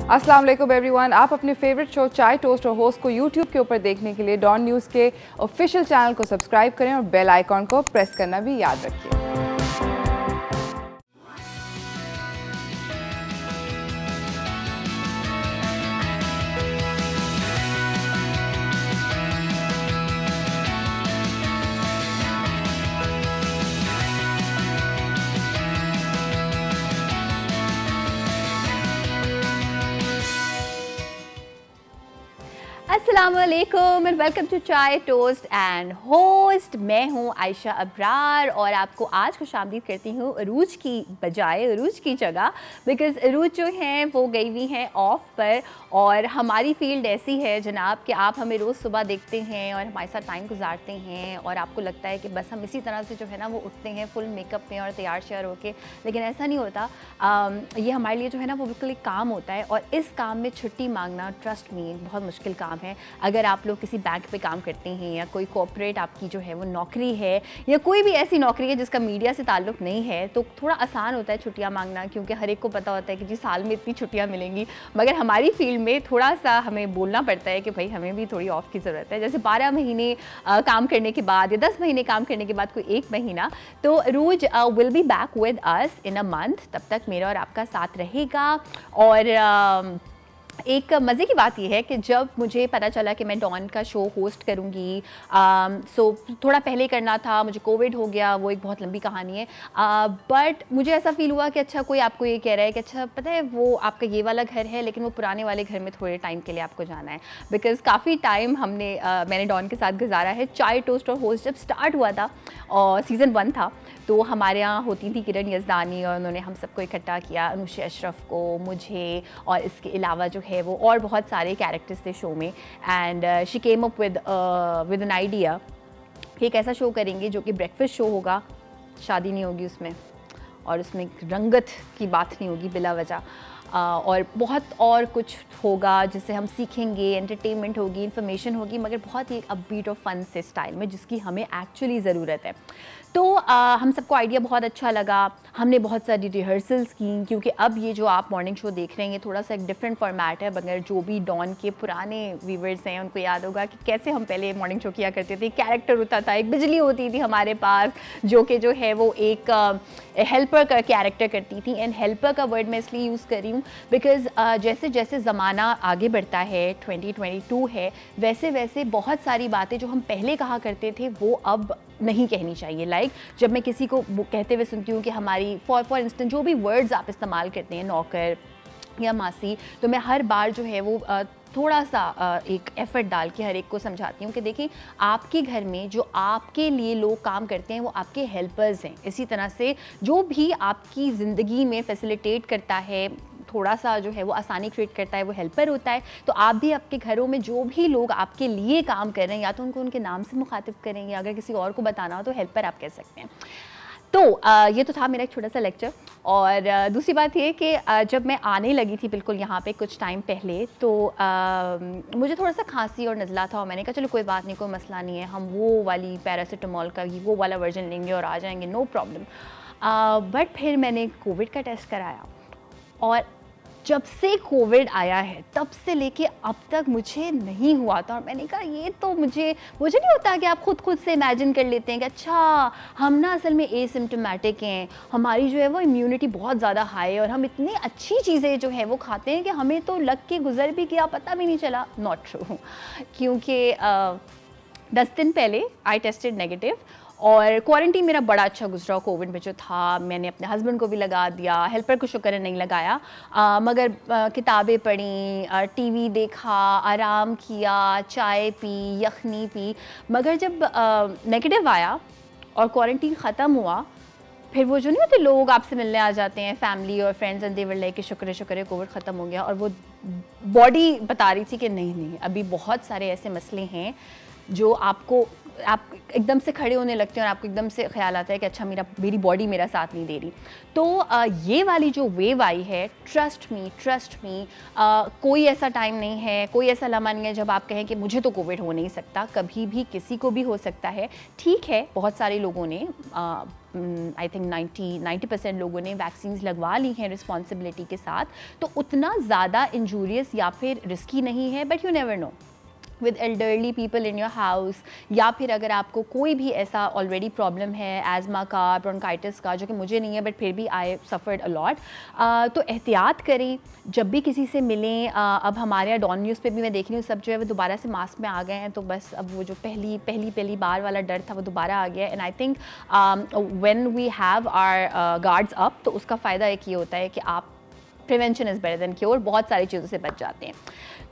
अस्सलाम वालेकुम एवरीवन। आप अपने फेवरेट शो चाय टोस्ट और होस्ट को यूट्यूब के ऊपर देखने के लिए डॉन न्यूज़ के ऑफिशियल चैनल को सब्सक्राइब करें और बेल आइकॉन को प्रेस करना भी याद रखिए। अस्सलामुअलैकुम एंड वेलकम टू चाय टोस्ट एंड होस्ट। मैं हूं आयशा अब्रार और आपको आज खुशामदीद करती हूं अरूज की बजाय, अरूज की जगह, बिकॉज़ अरूज जो हैं वो गई हुई हैं ऑफ पर और हमारी फील्ड ऐसी है जनाब कि आप हमें रोज़ सुबह देखते हैं और हमारे साथ टाइम गुजारते हैं और आपको लगता है कि बस हम इसी तरह से जो है ना वो उठते हैं फुल मेकअप में और तैयार श्यार होके, लेकिन ऐसा नहीं होता। ये हमारे लिए जो है ना वो बिल्कुल एक काम होता है और इस काम में छुट्टी मांगना ट्रस्ट मी बहुत मुश्किल काम है। अगर आप लोग किसी बैंक पे काम करते हैं या कोई कॉर्पोरेट आपकी जो है वो नौकरी है या कोई भी ऐसी नौकरी है जिसका मीडिया से ताल्लुक़ नहीं है, तो थोड़ा आसान होता है छुट्टियां मांगना, क्योंकि हर एक को पता होता है कि जी साल में इतनी छुट्टियां मिलेंगी। मगर हमारी फील्ड में थोड़ा सा हमें बोलना पड़ता है कि भाई हमें भी थोड़ी ऑफ की ज़रूरत है। जैसे 12 महीने काम करने के बाद या 10 महीने काम करने के बाद कोई एक महीना, तो Rose will be back with us in a month. तब तक मेरा और आपका साथ रहेगा। और एक मज़े की बात यह है कि जब मुझे पता चला कि मैं डॉन का शो होस्ट करूँगी, सो थोड़ा पहले करना था, मुझे कोविड हो गया, वो एक बहुत लंबी कहानी है। बट मुझे ऐसा फील हुआ कि अच्छा कोई आपको ये कह रहा है कि अच्छा पता है वो आपका ये वाला घर है लेकिन वो पुराने वाले घर में थोड़े टाइम के लिए आपको जाना है, बिकॉज़ काफ़ी टाइम मैंने डॉन के साथ गुजारा है। चाय टोस्ट और होस्ट जब स्टार्ट हुआ था और सीज़न 1 था, तो हमारे यहाँ होती थी किरण यज़दानी और उन्होंने हम सबको इकट्ठा किया, अनुशे अशरफ को, मुझे, और इसके अलावा जो है वो और बहुत सारे कैरेक्टर्स थे शो में। And she came up with an idea कि एक ऐसा शो करेंगे जो कि ब्रेकफास्ट शो होगा, शादी नहीं होगी उसमें और उसमें रंगत की बात नहीं होगी बिला वजह, और बहुत और कुछ होगा जिससे हम सीखेंगे, एंटरटेनमेंट होगी, इन्फॉर्मेशन होगी, मगर बहुत ही अपबीट और फन से स्टाइल में, जिसकी हमें एक्चुअली ज़रूरत है। तो हम सबको आइडिया बहुत अच्छा लगा। हमने बहुत सारी रिहर्सल्स की, क्योंकि अब ये जो आप मॉर्निंग शो देख रहे हैं ये थोड़ा सा एक डिफरेंट फॉर्मेट है। मगर जो भी डॉन के पुराने व्यूवर्स हैं उनको याद होगा कि कैसे हम पहले मॉर्निंग शो किया करते थे। कैरेक्टर होता था, एक बिजली होती थी हमारे पास जो कि जो है वो एक हेल्पर का कैरेक्टर करती थी। एंड हेल्पर का वर्ड मैं इसलिए यूज़ कर रही हूँ बिकॉज़ जैसे जैसे ज़माना आगे बढ़ता है, 2022 है, वैसे वैसे बहुत सारी बातें जो हम पहले कहा करते थे वो अब नहीं कहनी चाहिए। लाइक जब मैं किसी को कहते हुए सुनती हूँ कि हमारी फॉर इंस्टेंस जो भी वर्ड्स आप इस्तेमाल करते हैं, नौकर या मासी, तो मैं हर बार जो है वो थोड़ा सा एक एफ़र्ट डाल के हर एक को समझाती हूँ कि देखिए आपके घर में जो आपके लिए लोग काम करते हैं वो आपके हेल्पर्स हैं। इसी तरह से जो भी आपकी ज़िंदगी में फैसिलिटेट करता है, थोड़ा सा जो है वो आसानी क्रिएट करता है, वो हेल्पर होता है। तो आप भी आपके घरों में जो भी लोग आपके लिए काम कर रहे हैं, या तो उनको उनके नाम से मुखातिब करें या अगर किसी और को बताना हो तो हेल्पर आप कह सकते हैं। तो ये तो था मेरा एक छोटा सा लेक्चर। और दूसरी बात ये कि जब मैं आने लगी थी बिल्कुल यहाँ पे कुछ टाइम पहले, तो मुझे थोड़ा सा खांसी और नज़ला था और मैंने कहा चलो कोई बात नहीं, कोई मसला नहीं है, हम वो वाली पैरासीटामोल का वो वाला वर्जन लेंगे और आ जाएंगे, नो प्रॉब्लम। बट फिर मैंने कोविड का टेस्ट कराया और जब से कोविड आया है तब से लेके अब तक मुझे नहीं हुआ था। और मैंने कहा ये तो मुझे नहीं होता कि आप खुद से इमेजिन कर लेते हैं कि अच्छा हम ना असल में एसिम्प्टोमेटिक हैं, हमारी जो है वो इम्यूनिटी बहुत ज़्यादा हाई है और हम इतनी अच्छी चीज़ें जो है वो खाते हैं कि हमें तो लग के गुजर भी गया, पता भी नहीं चला। नॉट ट्रू, क्योंकि 10 दिन पहले आई टेस्टेड नेगेटिव और क्वारंटीन मेरा बड़ा अच्छा गुजरा। कोविड में जो था मैंने अपने हस्बैंड को भी लगा दिया, हेल्पर को शुक्र है नहीं लगाया, मगर किताबें पढ़ी, टीवी देखा, आराम किया, चाय पी, यखनी पी। मगर जब नेगेटिव आया और क्वारंटीन ख़त्म हुआ, फिर वो जो नहीं होते लोग आपसे मिलने आ जाते हैं, फैमिली और friends, and they were like कि शुक्र है कोविड ख़त्म हो गया। और वो बॉडी बता रही थी कि नहीं अभी बहुत सारे ऐसे मसले हैं जो आपको आप एकदम से खड़े होने लगते हैं और आपको एकदम से ख्याल आता है कि अच्छा मेरी बॉडी मेरा साथ नहीं दे रही। तो ये वाली जो वेव आई है, ट्रस्ट मी, कोई ऐसा टाइम नहीं है, कोई ऐसा लम्हा नहीं है जब आप कहें कि मुझे तो कोविड हो नहीं सकता। कभी भी किसी को भी हो सकता है। ठीक है, बहुत सारे लोगों ने आई थिंक 90% लोगों ने वैक्सीन लगवा ली हैं रिस्पॉन्सिबिलिटी के साथ, तो उतना ज़्यादा इंजूरियस या फिर रिस्की नहीं है। But you never know with elderly people in your house, या फिर अगर आपको कोई भी ऐसा ऑलरेडी प्रॉब्लम है एज़मा का, ब्रोंकाइटिस का, जो कि मुझे नहीं है बट फिर भी आई सफ़र्ड अ लॉट, तो एहतियात करें जब भी किसी से मिलें। अब हमारे यहाँ डॉन न्यूज़ पे भी मैं देख रही हूँ सब जो है वो दोबारा से मास्क में आ गए हैं, तो बस अब वो जो पहली बार वाला डर था वो दोबारा आ गया। And I think when we have our guards up, तो उसका फ़ायदा एक ये होता है कि आप prevention is better than cure, बहुत सारी चीज़ों से बच जाते हैं।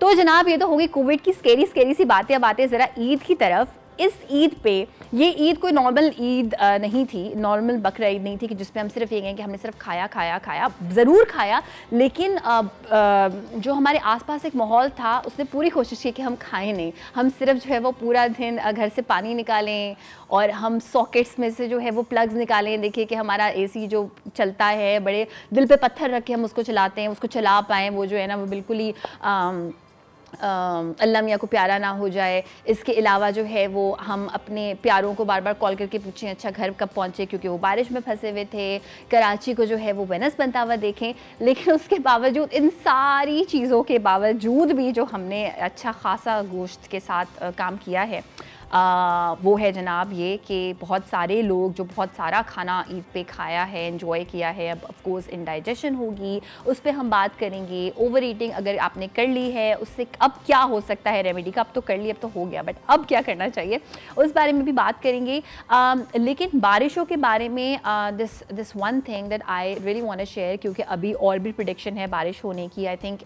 तो जनाब ये तो होगी कोविड की स्केरी सी बातें। अब आते हैं ज़रा ईद की तरफ। इस ईद पे, ये ईद कोई नॉर्मल ईद नहीं थी, नॉर्मल बकरा ईद नहीं थी कि जिसपे हम सिर्फ ये कहें कि हमने सिर्फ खाया, ज़रूर खाया, लेकिन जो हमारे आसपास एक माहौल था उसने पूरी कोशिश की कि हम खाएं नहीं। हम सिर्फ जो है वो पूरा दिन घर से पानी निकालें और हम सॉकेट्स में से जो है वो प्लग्स निकालें। देखिए कि हमारा एसी जो चलता है, बड़े दिल पे पत्थर रख के हम उसको चलाते हैं, उसको चला पाएँ, वो जो है ना वो बिल्कुल ही अल्लाह मियाँ को प्यारा ना हो जाए। इसके अलावा जो है वो हम अपने प्यारों को बार बार कॉल करके पूछें अच्छा घर कब पहुँचे, क्योंकि वो बारिश में फंसे हुए थे। कराची को जो है वो वेनस बनता हुआ देखें। लेकिन उसके बावजूद, इन सारी चीज़ों के बावजूद भी जो हमने अच्छा खासा गोश्त के साथ काम किया है, वो है जनाब ये कि बहुत सारे लोग जो बहुत सारा खाना ईद पे खाया है, एंजॉय किया है। अब ऑफ कोर्स इंडाइजेशन होगी, उस पर हम बात करेंगे। ओवर ईटिंग अगर आपने कर ली है, उससे अब क्या हो सकता है रेमेडी का। अब तो कर ली, अब तो हो गया, बट अब क्या करना चाहिए उस बारे में भी बात करेंगे। लेकिन बारिशों के बारे में this one thing that I really want to share, क्योंकि अभी और भी प्रेडिक्शन है बारिश होने की। आई थिंक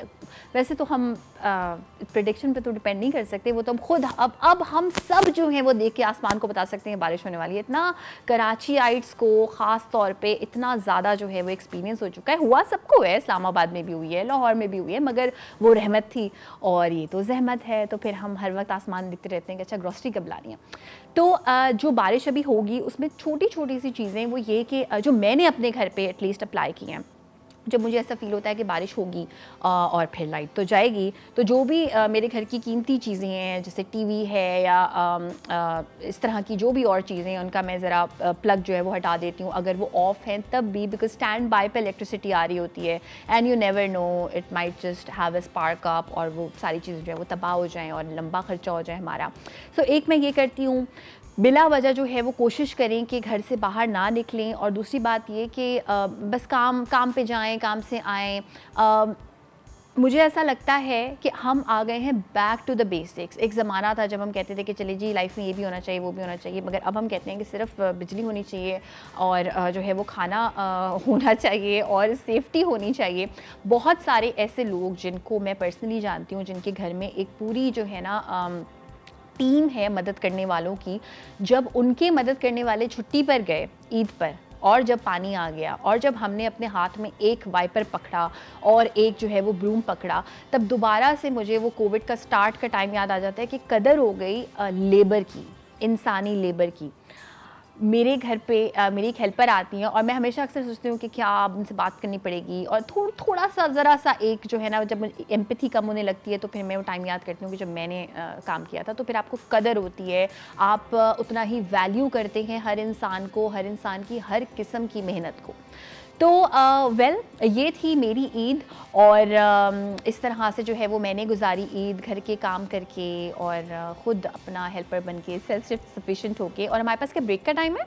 वैसे तो हम प्रेडिक्शन पे तो डिपेंड नहीं कर सकते, वो तो हम खुद अब हम सब जो हैं वो देख के आसमान को बता सकते हैं बारिश होने वाली है। इतना कराचीआइट्स को ख़ास तौर पे इतना ज़्यादा जो है वो एक्सपीरियंस हो चुका है। हुआ सबको है, इस्लामाबाद में भी हुई है, लाहौर में भी हुई है, मगर वो रहमत थी और ये तो जहमत है। तो फिर हम हर वक्त आसमान दिखते रहते हैं कि अच्छा ग्रॉसरी कब ला रही हैं। तो जो बारिश अभी होगी उसमें छोटी छोटी सी चीज़ें वो ये कि जो मैंने अपने घर पर एटलीस्ट अप्लाई की हैं, जब मुझे ऐसा फील होता है कि बारिश होगी और फिर लाइट तो जाएगी, तो जो भी मेरे घर की कीमती चीज़ें हैं, जैसे टीवी है या इस तरह की जो भी और चीज़ें हैं, उनका मैं ज़रा प्लग जो है वो हटा देती हूँ अगर वो ऑफ़ हैं तब भी, बिकॉज स्टैंड बाय पे इलेक्ट्रिसिटी आ रही होती है and you never know, it might just have a spark up और वो सारी चीज़ें जो है वो तबाह हो जाएँ और लंबा खर्चा हो जाए हमारा। सो एक मैं ये करती हूँ, बिला वजह जो है वो कोशिश करें कि घर से बाहर ना निकलें। और दूसरी बात ये कि बस काम पे जाएं, काम से आएँ। मुझे ऐसा लगता है कि हम आ गए हैं बैक टू द बेसिक्स। एक ज़माना था जब हम कहते थे कि चलिए जी लाइफ में ये भी होना चाहिए, वो भी होना चाहिए, मगर अब हम कहते हैं कि सिर्फ बिजली होनी चाहिए और जो है वो खाना होना चाहिए और सेफ्टी होनी चाहिए। बहुत सारे ऐसे लोग जिनको मैं पर्सनली जानती हूँ, जिनके घर में एक पूरी जो है ना टीम है मदद करने वालों की, जब उनके मदद करने वाले छुट्टी पर गए ईद पर और जब पानी आ गया और जब हमने अपने हाथ में एक वाइपर पकड़ा और एक जो है वो ब्रूम पकड़ा, तब दोबारा से मुझे वो कोविड का स्टार्ट का टाइम याद आ जाता है कि कदर हो गई लेबर की, इंसानी लेबर की। मेरे घर पे मेरी एक हेल्पर आती हैं और मैं हमेशा अक्सर सोचती हूँ कि क्या आप उनसे बात करनी पड़ेगी और थोड़ा सा ज़रा सा एक जो है ना, जब एम्पैथी कम होने लगती है तो फिर मैं वो टाइम याद करती हूँ कि जब मैंने काम किया था, तो फिर आपको कदर होती है, आप उतना ही वैल्यू करते हैं हर इंसान को, हर इंसान की हर किस्म की मेहनत को। तो ये थी मेरी ईद और इस तरह से जो है वो मैंने गुजारी ईद, घर के काम करके और ख़ुद अपना हेल्पर बन के, सेल्फ सफिशिएंट होके। और हमारे पास क्या ब्रेक का टाइम है?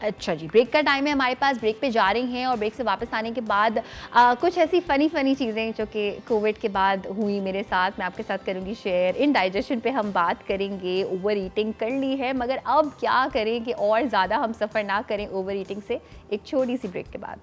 अच्छा जी, ब्रेक का टाइम है हमारे पास, ब्रेक पे जा रही हैं और ब्रेक से वापस आने के बाद कुछ ऐसी फ़नी चीज़ें जो कि कोविड के बाद हुई मेरे साथ, मैं आपके साथ करूँगी शेयर। इंडाइजेशन पे हम बात करेंगे, ओवर ईटिंग कर ली है मगर अब क्या करें कि और ज़्यादा हम सफ़र ना करें ओवर ईटिंग से, एक छोटी सी ब्रेक के बाद।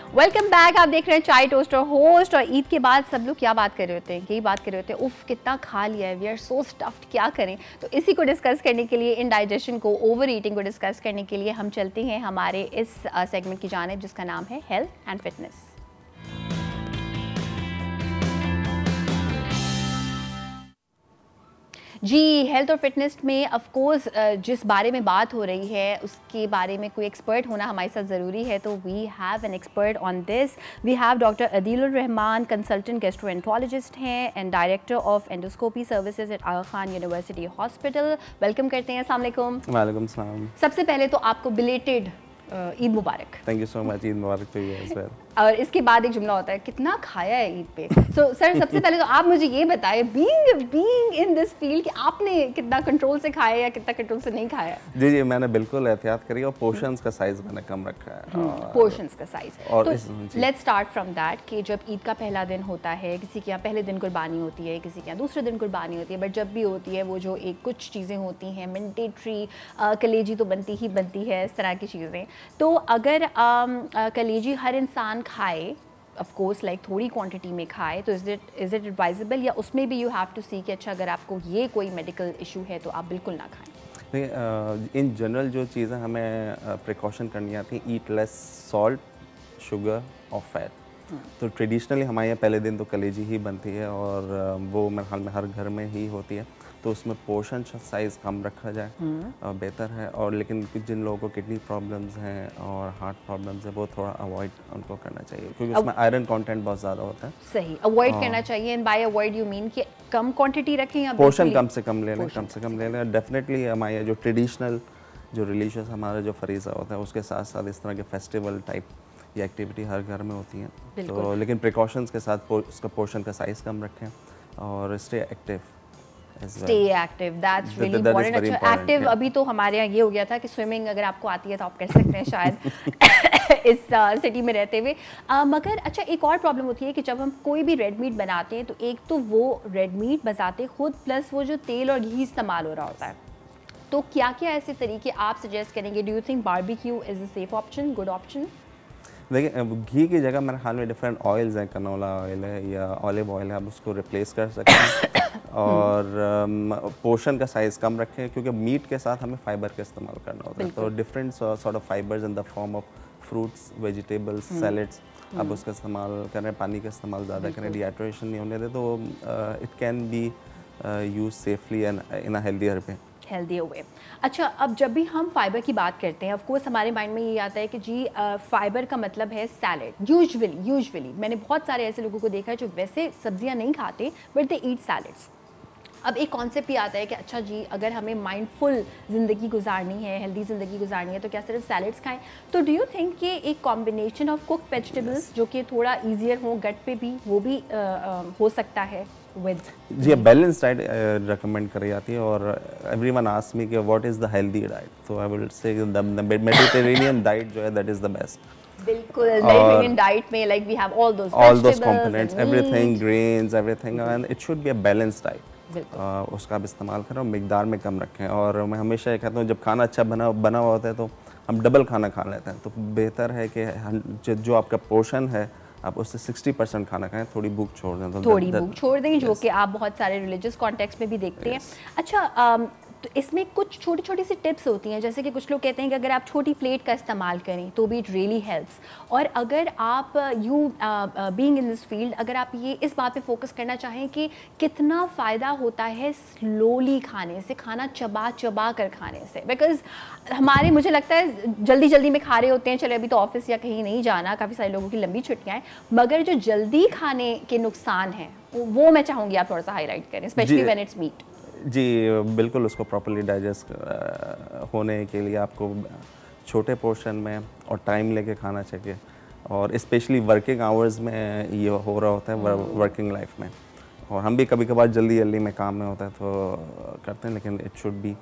Welcome back. आप देख रहे हैं चाय टोस्ट और होस्ट। और ईद के बाद सब लोग क्या बात कर रहे होते हैं, यही बात कर रहे होते हैं, उफ कितना खा लिया है, वी आर सो स्टफ्ड, क्या करें। तो इसी को डिस्कस करने के लिए, इनडाइजेशन को, ओवर ईटिंग को डिस्कस करने के लिए हम चलते हैं हमारे इस सेगमेंट की जानिब जिसका नाम है हेल्थ एंड फिटनेस। जी, हेल्थ और फिटनेस में ऑफ कोर्स जिस बारे में बात हो रही है उसके बारे में कोई एक्सपर्ट होना हमारे साथ ज़रूरी है। तो we have an expert on this. We have doctor Adeelur Rahman, consultant gastroenterologist हैं and director of endoscopy services at Aga Khan university hospital. Welcome करते हैं। अस्सलाम वालेकुम। वालेकुम सलाम। सबसे पहले तो आपको बिलेटेड ईद मुबारक। Thank you so much. Eid मुबारक टू यू एज़ वेल। और इसके बाद एक जुमला होता है, कितना खाया है ईद पे। सो सर, सबसे पहले तो आप मुझे ये बताएं, बीइंग इन दिस फील्ड, कि आपने कितना कंट्रोल से खाया या कितना कंट्रोल से नहीं खाया। जी, मैंने बिल्कुल एहतियात करी और पोर्शंस का साइज मैंने कम रखा है। पोर्शंस का साइज। और तो लेट्स स्टार्ट फ्रॉम दैट कि जब ईद का पहला दिन होता है, किसी के यहाँ पहले दिन कुर्बानी होती है, किसी के यहाँ दूसरे दिन कुर्बानी होती है, बट जब भी होती है वो जो एक कुछ चीज़ें होती हैं मैंडेटरी, कलेजी तो बनती ही बनती है, इस तरह की चीज़ें। तो अगर कलेजी हर इंसान खाए, ऑफ कोर्स लाइक थोड़ी क्वांटिटी में खाए, तो इज़ इट एडवाइजेबल, या उसमें भी यू हैव टू सी कि अच्छा अगर आपको ये कोई मेडिकल इशू है तो आप बिल्कुल ना खाएं। नहीं, इन जनरल जो चीज़ें हमें प्रिकॉशन करनी आती हैं, ईट लेस सॉल्ट, शुगर और फैट। तो ट्रेडिशनली हमारे यहाँ पहले दिन तो कलेजी ही बनती है और वो मेरे ख्याल में हर घर में ही होती है। तो उसमें पोर्शन साइज़ कम रखा जाए बेहतर है। और लेकिन जिन लोगों को किडनी प्रॉब्लम्स हैं और हार्ट प्रॉब्लम्स है वो थोड़ा अवॉइड उनको करना चाहिए, क्योंकि उसमें आयरन कंटेंट बहुत ज़्यादा होता है। सही, अवॉइड करना चाहिए। And by avoid you mean कि कम क्वांटिटी रखें या पोर्शन कम से कम ले लें। डेफिनेटली हमारे जो ट्रेडिशनल जो रिलीजियस हमारा जो फरीज़ा होता है उसके साथ साथ इस तरह के फेस्टिवल टाइप ये एक्टिविटी हर घर में होती है। तो लेकिन प्रिकॉशंस के साथ उसका पोर्शन का साइज़ कम रखें और stay active. Stay active, that's really important. अच्छा, एक्टिव अभी तो हमारे यहाँ ये हो गया था कि स्विमिंग अगर आपको आती है तो आप कर सकते हैं शायद इस सिटी में रहते हुए। मगर अच्छा, एक और प्रॉब्लम होती है कि जब हम कोई भी रेड मीट बनाते हैं तो एक तो वो रेड मीट बनाते खुद, प्लस वो जो तेल और घी इस्तेमाल हो रहा होता है। तो क्या क्या ऐसे तरीके आप सजेस्ट करेंगे? Do you think barbecue is a safe option, good option? देखिए, घी की जगह मेरे ख्याल में डिफरेंट ऑयल्स हैं, कनोला ऑयल है या ऑलिव ऑयल है, आप उसको रिप्लेस कर सकते हैं। और पोर्शन का साइज़ कम रखें, क्योंकि मीट के साथ हमें फाइबर का इस्तेमाल करना होता है। तो different sort of fibres in the form of fruits, vegetables, salads, आप उसका इस्तेमाल करें, पानी का इस्तेमाल ज़्यादा करें, डिहाइड्रेशन नहीं होने दें, तो it can be use safely and in a healthier way. Way. अच्छा, अब जब भी हम फाइबर की बात करते हैं, ऑफ कोर्स हमारे माइंड में ये आता है कि जी फाइबर का मतलब है सैलेड। यूजुअली मैंने बहुत सारे ऐसे लोगों को देखा है जो वैसे सब्जियां नहीं खाते बट दे ईट सैलेड्स। अब एक कॉन्सेप्ट ही आता है कि अच्छा जी, अगर हमें माइंडफुल ज़िंदगी गुजारनी है, हेल्दी ज़िंदगी गुजारनी है, तो क्या सिर्फ सैलेड्स खाएं? तो डू यू थिंक कि एक कॉम्बिनेशन ऑफ कुक वेजिटेबल्स जो कि थोड़ा ईजियर हो गट पे भी, वो भी हो सकता है विद? जी, बैलेंस डाइट रिकमेंड करी जाती है। और एवरीवन आस्क्स मी कि what is the healthy diet, तो I will say the Mediterranean diet जो है दैट इज़ द बेस्ट। बिल्कुल, मेडिटेरेनियन डाइट में like we have all those components, everything, grains, everything, and it should be a balanced diet. उसका आप इस्तेमाल करें और मिकदार में कम रखें। और मैं हमेशा ये कहता हूँ, जब खाना अच्छा बना हुआ होता है तो हम डबल खाना खा लेते हैं। तो बेहतर है कि जो आपका पोर्शन है आप उससे 60% खाना खाएं, थोड़ी भूख छोड़ दें। थोड़ी भूख छोड़ दें, जो कि आप बहुत सारे रिलीजियस कॉन्टेक्स्ट में भी देखते हैं। अच्छा, तो इसमें कुछ छोटी छोटी सी टिप्स होती हैं, जैसे कि कुछ लोग कहते हैं कि अगर आप छोटी प्लेट का इस्तेमाल करें तो भी इट रियली हेल्प्स। और अगर आप बीइंग इन दिस फील्ड, अगर आप ये इस बात पे फोकस करना चाहें कि कितना फ़ायदा होता है स्लोली खाने से, खाना चबा कर खाने से, बिकॉज हमारे, मुझे लगता है जल्दी में खा रहे होते हैं, चले अभी तो ऑफिस या कहीं नहीं जाना, काफ़ी सारे लोगों की लंबी छुट्टियाँ हैं, मगर जो जल्दी खाने के नुकसान हैं वो मैं चाहूँगी आप थोड़ा सा हाईलाइट करें, स्पेशली व्हेन इट्स मीट। जी बिल्कुल, उसको प्रॉपर्ली डाइजेस्ट होने के लिए आपको छोटे पोर्शन में और टाइम लेके खाना चाहिए। और स्पेशली वर्किंग आवर्स में ये हो रहा होता है, वर्किंग लाइफ में। और हम भी कभी कभार जल्दी में काम में होता है तो करते हैं, लेकिन it should be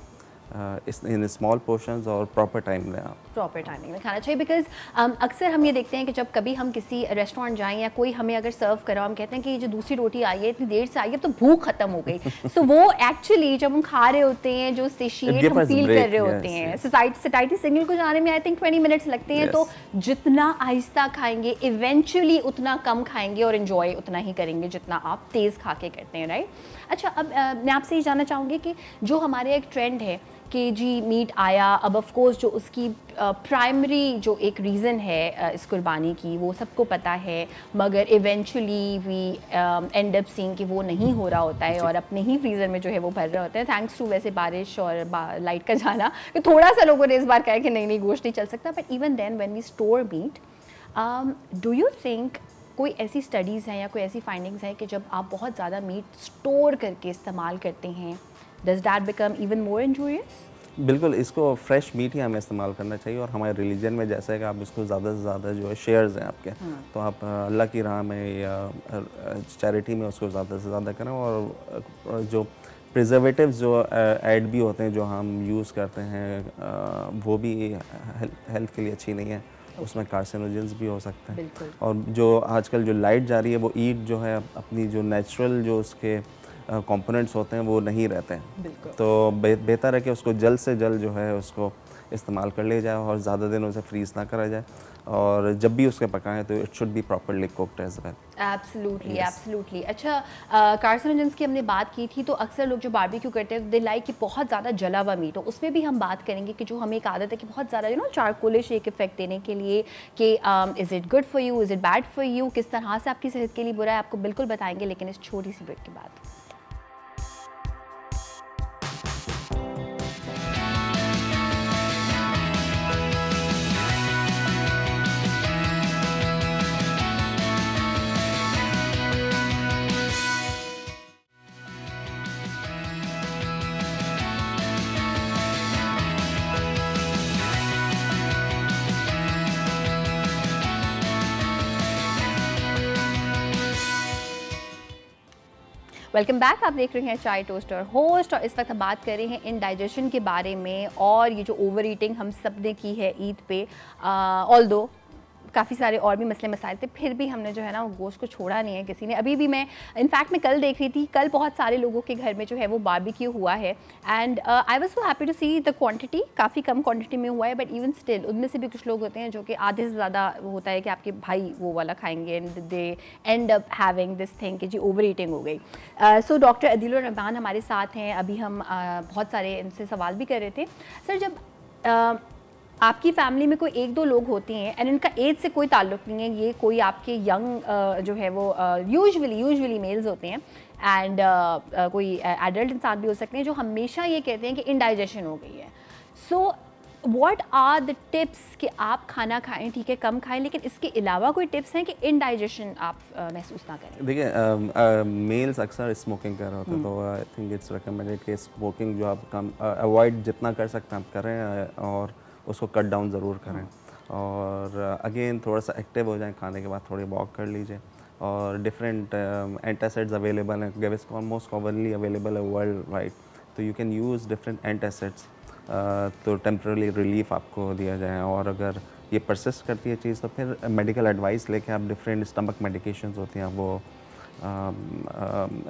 in small portions और प्रॉपर टाइम दें आप। प्रॉपर टाइमिंग में खाना चाहिए बिकॉज अक्सर हम ये देखते हैं कि जब कभी हम किसी रेस्टोरेंट जाएं या कोई हमें अगर सर्व करा, हम कहते हैं कि ये जो दूसरी रोटी आई है इतनी देर से आई है, तो भूख खत्म हो गई। सो वो एक्चुअली जब हम खा रहे होते हैं, जो सेशिएट हम फील कर रहे होते हैं, सैटिस्फाइड सिग्नल को जाने में आई थिंक 20 मिनट्स लगते हैं। तो जितना आहिस्ता खाएंगे इवेंचुअली उतना कम खाएंगे और इन्जॉय उतना ही करेंगे जितना आप तेज़ खा के करते हैं, राइट? अच्छा, अब मैं आपसे ये जानना चाहूँगी कि जो हमारे एक ट्रेंड है कि जी मीट आया, अब ऑफ कोर्स जो उसकी प्राइमरी जो एक रीज़न है इस कुर्बानी की वो सबको पता है, मगर eventually we end up seeing कि वो नहीं हो रहा होता है और अपने ही फ्रीज़र में जो है वो भर रहे होते हैं, थैंक्स टू वैसे बारिश और लाइट का जाना कि थोड़ा सा लोगों ने इस बार कहा कि नहीं गोश्त नहीं चल सकता। But even then when we store meat, do you think कोई ऐसी स्टडीज़ हैं या कोई ऐसी फाइंडिंग्स हैं कि जब आप बहुत ज़्यादा मीट स्टोर करके इस्तेमाल करते हैं, does that become even more injurious? बिल्कुल, इसको फ्रेश मीट ही हमें इस्तेमाल करना चाहिए और हमारे रिलीजन में जैसा है कि आप इसको ज़्यादा से ज़्यादा जो है शेयर्स हैं आपके, तो आप अल्लाह की राह में या चैरिटी में उसको ज़्यादा से ज़्यादा करें। और जो प्रिजर्वेटिव्स जो ऐड भी होते हैं जो हम यूज़ करते हैं वो भी हेल्थ के लिए अच्छी नहीं है, उसमें कार्सिनोजेंस भी हो सकते हैं। और जो आजकल जो लाइट जा रही है वो ईट जो है अपनी जो नेचुरल जो उसके कंपोनेंट्स होते हैं वो नहीं रहते हैं, तो बेहतर है कि उसको जल्द से जल्द जो है उसको इस्तेमाल कर लिया जाए और ज़्यादा दिन उसे फ्रीज़ ना करा जाए, और जब भी उसके पकाएं तो it should be properly cooked as well. Absolutely, absolutely. अच्छा, कार्सिनोजेंस की हमने बात की थी, तो अक्सर लोग जो बारबेक्यू करते हैं दे लाइक कि बहुत ज़्यादा जला हुआ मीट हो, उसमें भी हम बात करेंगे कि जो हमें एक आदत है कि बहुत ज़्यादा चारकोलिश एक इफेक्ट देने के लिए कि is it good for you, is it bad for you, किस तरह से आपकी सेहत के लिए बुरा है, आपको बिल्कुल बताएंगे, लेकिन इस छोटी सी ब्रेक के बाद। वेलकम बैक, आप देख रहे हैं चाय टोस्ट और होस्ट, और इस वक्त हम बात कर रहे हैं इंडाइजेशन के बारे में और ये जो ओवर ईटिंग हम सब ने की है ईद पे। ऑल्दो काफ़ी सारे और भी मसले मसाइल थे, फिर भी हमने जो है ना वो गोश्त को छोड़ा नहीं है किसी ने। अभी भी मैं इनफैक्ट मैं कल देख रही थी, कल बहुत सारे लोगों के घर में जो है वो बारबेक्यू हुआ है and I was so happy to see the quantity, काफ़ी कम क्वांटिटी में हुआ है, बट इवन स्टिल उनमें से भी कुछ लोग होते हैं जो कि आधे से ज़्यादा होता है कि आपके भाई वो वाला खाएंगे and they and up having this thing कि जी ओवर ईटिंग हो गई। सो डॉक्टर अदीलुर रहमान हमारे साथ हैं, अभी हम बहुत सारे इनसे सवाल भी कर रहे थे। सर, जब आपकी फैमिली में कोई एक दो लोग होते हैं एंड इनका एज से कोई ताल्लुक नहीं है, ये कोई आपके यंग जो है वो यूजुअली मेल्स होते हैं एंड कोई एडल्ट इंसान भी हो सकते हैं जो हमेशा ये कहते हैं कि इंडाइजेशन हो गई है। So what are the tips कि आप खाना खाएं, ठीक है कम खाएं, लेकिन इसके अलावा कोई टिप्स हैं कि इंडाइजेशन आप महसूस ना करें? देखिए, मेल्स अक्सर स्मोकिंग कर रहे होते हैं, तो आई थिंक इट्स रिकमेंडेड कि स्मोकिंग जो आप कम अवॉइड जितना कर सकते हैं आप करें और उसको कट डाउन ज़रूर करें। और अगेन थोड़ा सा एक्टिव हो जाएं, खाने के बाद थोड़ी वॉक कर लीजिए, और डिफरेंट एंटासिड्स अवेलेबल हैं, गेविस्कॉन मोस्ट कॉमनली अवेलेबल है वर्ल्ड वाइड, तो you can use different antacids तो टेम्पररी रिलीफ आपको दिया जाए। और अगर ये परसिस्ट करती है चीज़ तो फिर मेडिकल एडवाइस लेके आप डिफरेंट स्टमक मेडिकेशंस होती हैं वो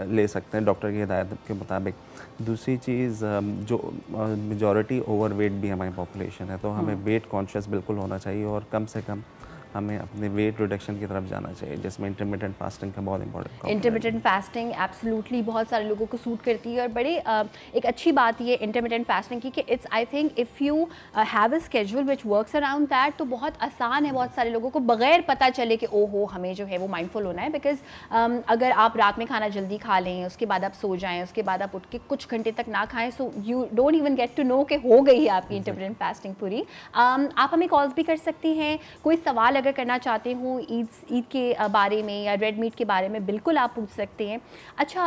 ले सकते हैं डॉक्टर की हिदायत के मुताबिक। दूसरी चीज़, जो मेजॉरिटी ओवरवेट भी हमारी पॉपुलेशन है, तो हमें वेट कॉन्शियस बिल्कुल होना चाहिए और कम से कम हमें अपने वेट रिडक्शन की तरफ जाना चाहिए, जिसमें इंटरमिटेंट फास्टिंग का बहुत इंपॉर्टेंट। इंटरमिटेंट फास्टिंग एब्सोल्युटली बहुत सारे लोगों को सूट करती है और बड़े एक अच्छी बात ये इंटरमिटेंट फास्टिंग की कि it's I think if you have a schedule which works around that, तो बहुत आसान है बहुत सारे लोगों को बगैर पता चले कि ओहो हमें जो है वो माइंडफुल होना है। बिकॉज अगर आप रात में खाना जल्दी खा लें, उसके बाद आप सो जाएँ, उसके बाद आप उठ के कुछ घंटे तक ना खाएँ, so you don't even get to know कि हो गई है आपकी इंटरमिटेंट फास्टिंग पूरी। आप हमें कॉल्स भी कर सकती हैं, कोई सवाल अगर करना चाहते हूँ ईद के बारे में या रेड मीट के बारे में, बिल्कुल आप पूछ सकते हैं। अच्छा,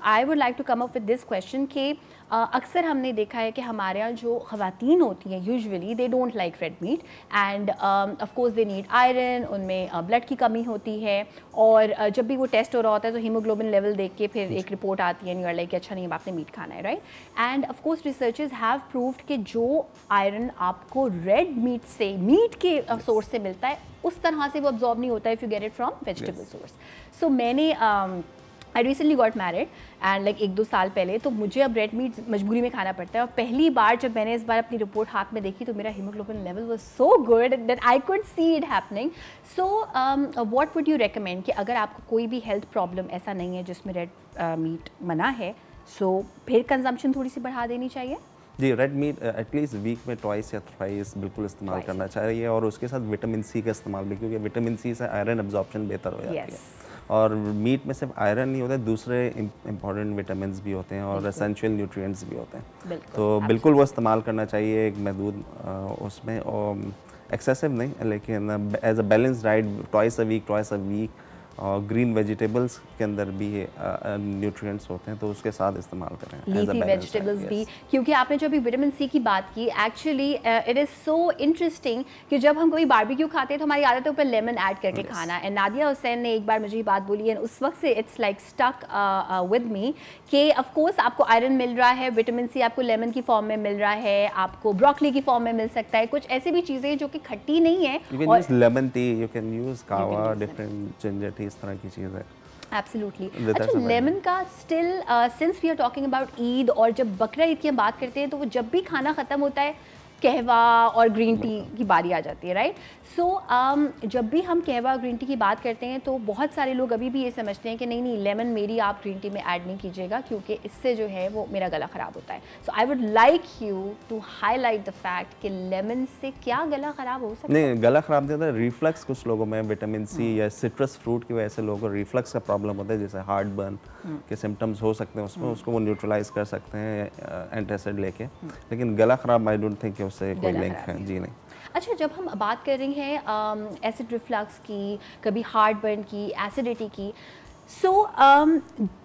I would like to come up with this question कि अक्सर हमने देखा है कि हमारे यहाँ जो ख़वातीन होती हैं usually they don't like red meat end of course they need iron, उनमें ब्लड की कमी होती है और जब भी वो टेस्ट हो रहा होता है तो हीमोग्लोबिन लेवल देख के फिर एक रिपोर्ट आती है, यू आर लाइक अच्छा नहीं अब आपने मीट खाना है, right. End of course researchers have proved कि जो आयरन आपको रेड मीट से, मीट के सोर्स से मिलता है, उस तरह से वो अब्जॉर्ब नहीं होता है if you get it from vegetable source. So मैंने I recently got married and like 1-2 साल पहले, तो मुझे अब रेड मीट मजबूरी में खाना पड़ता है और पहली बार जब मैंने इस बार अपनी रिपोर्ट हाथ में देखी तो मेरा haemoglobin level was so good that I could see it happening. So what would you recommend कि अगर आपको कोई भी हेल्थ प्रॉब्लम ऐसा नहीं है जिसमें रेड मीट मना है, सो फिर कंजम्पशन थोड़ी सी बढ़ा देनी चाहिए? जी, रेड मीट एटलीस्ट वीक में ट्वाइस या थ्राइस बिल्कुल इस्तेमाल करना चाहिए और उसके साथ विटामिन सी का इस्तेमाल भी, क्योंकि विटामिन सी से आयरन एब्जॉर्प्शन बेहतर हो जाती है। और मीट में सिर्फ आयरन नहीं होता, दूसरे इंपॉर्टेंट विटामिन भी होते हैं और एसेंशियल न्यूट्रिएंट्स भी होते हैं, तो बिल्कुल वो इस्तेमाल करना चाहिए एक महदूद उसमें, और एक्सेसिव नहीं, लेकिन as a balance diet twice a week. और ग्रीन वेजिटेबल्स के अंदर भी न्यूट्रिएंट्स होते हैं तो उसके साथ इस्तेमाल करें, लीफी वेजिटेबल्स भी, क्योंकि आपने जो अभी विटामिन सी की बात की, actually it is so interesting कि जब हम कोई बारबेक्यू खाते हैं तो हमारी आदत है ऊपर लेमन ऐड करके खाना। एंड नादिया हुसैन ने एक बार मुझे ये बात बोली एंड उस वक्त से it's like stuck with me कि ऑफ कोर्स आपको आयरन मिल रहा है, विटामिन सी आपको लेमन की फॉर्म में मिल रहा है, आपको ब्रोकली की फॉर्म में मिल सकता है, कुछ ऐसी भी चीज़ें जो कि खट्टी नहीं है। You can use lemon tea, you can use kahwa, different ginger tea, इस तरह की चीज़ है। एब्सोल्युटली। अच्छा, लेमन का still since we are talking about Eid और जब बकरा ईद की हम बात करते हैं तो वो जब भी खाना ख़त्म होता है कहवा और ग्रीन टी की बारी आ जाती है, राइट। सो जब भी हम कहवा और ग्रीन टी की बात करते हैं तो बहुत सारे लोग अभी भी ये समझते हैं कि नहीं लेमन मेरी आप ग्रीन टी में ऐड नहीं कीजिएगा क्योंकि इससे जो है वो मेरा गला ख़राब होता है। So I would like you to highlight the fact कि लेमन से क्या गला ख़राब हो सकता है? नहीं, गला ख़राब नहीं होता, रिफ्लक्स कुछ लोगों में विटामिन सी या सिट्रस फ्रूट की वजह से लोगों को रिफ्लक्स का प्रॉब्लम होता है, जैसे हार्ट बर्न के सिम्टम्स हो सकते हैं उसमें, उसको वो न्यूट्रलाइज कर सकते हैं एंटासिड लेके, लेकिन गला ख़राब आई डोंट थिंक उससे कोई लिंक है। जी नहीं। अच्छा, जब हम बात कर रहे हैं एसिड रिफ्लक्स की, कभी हार्ट बर्न की, एसिडिटी की, सो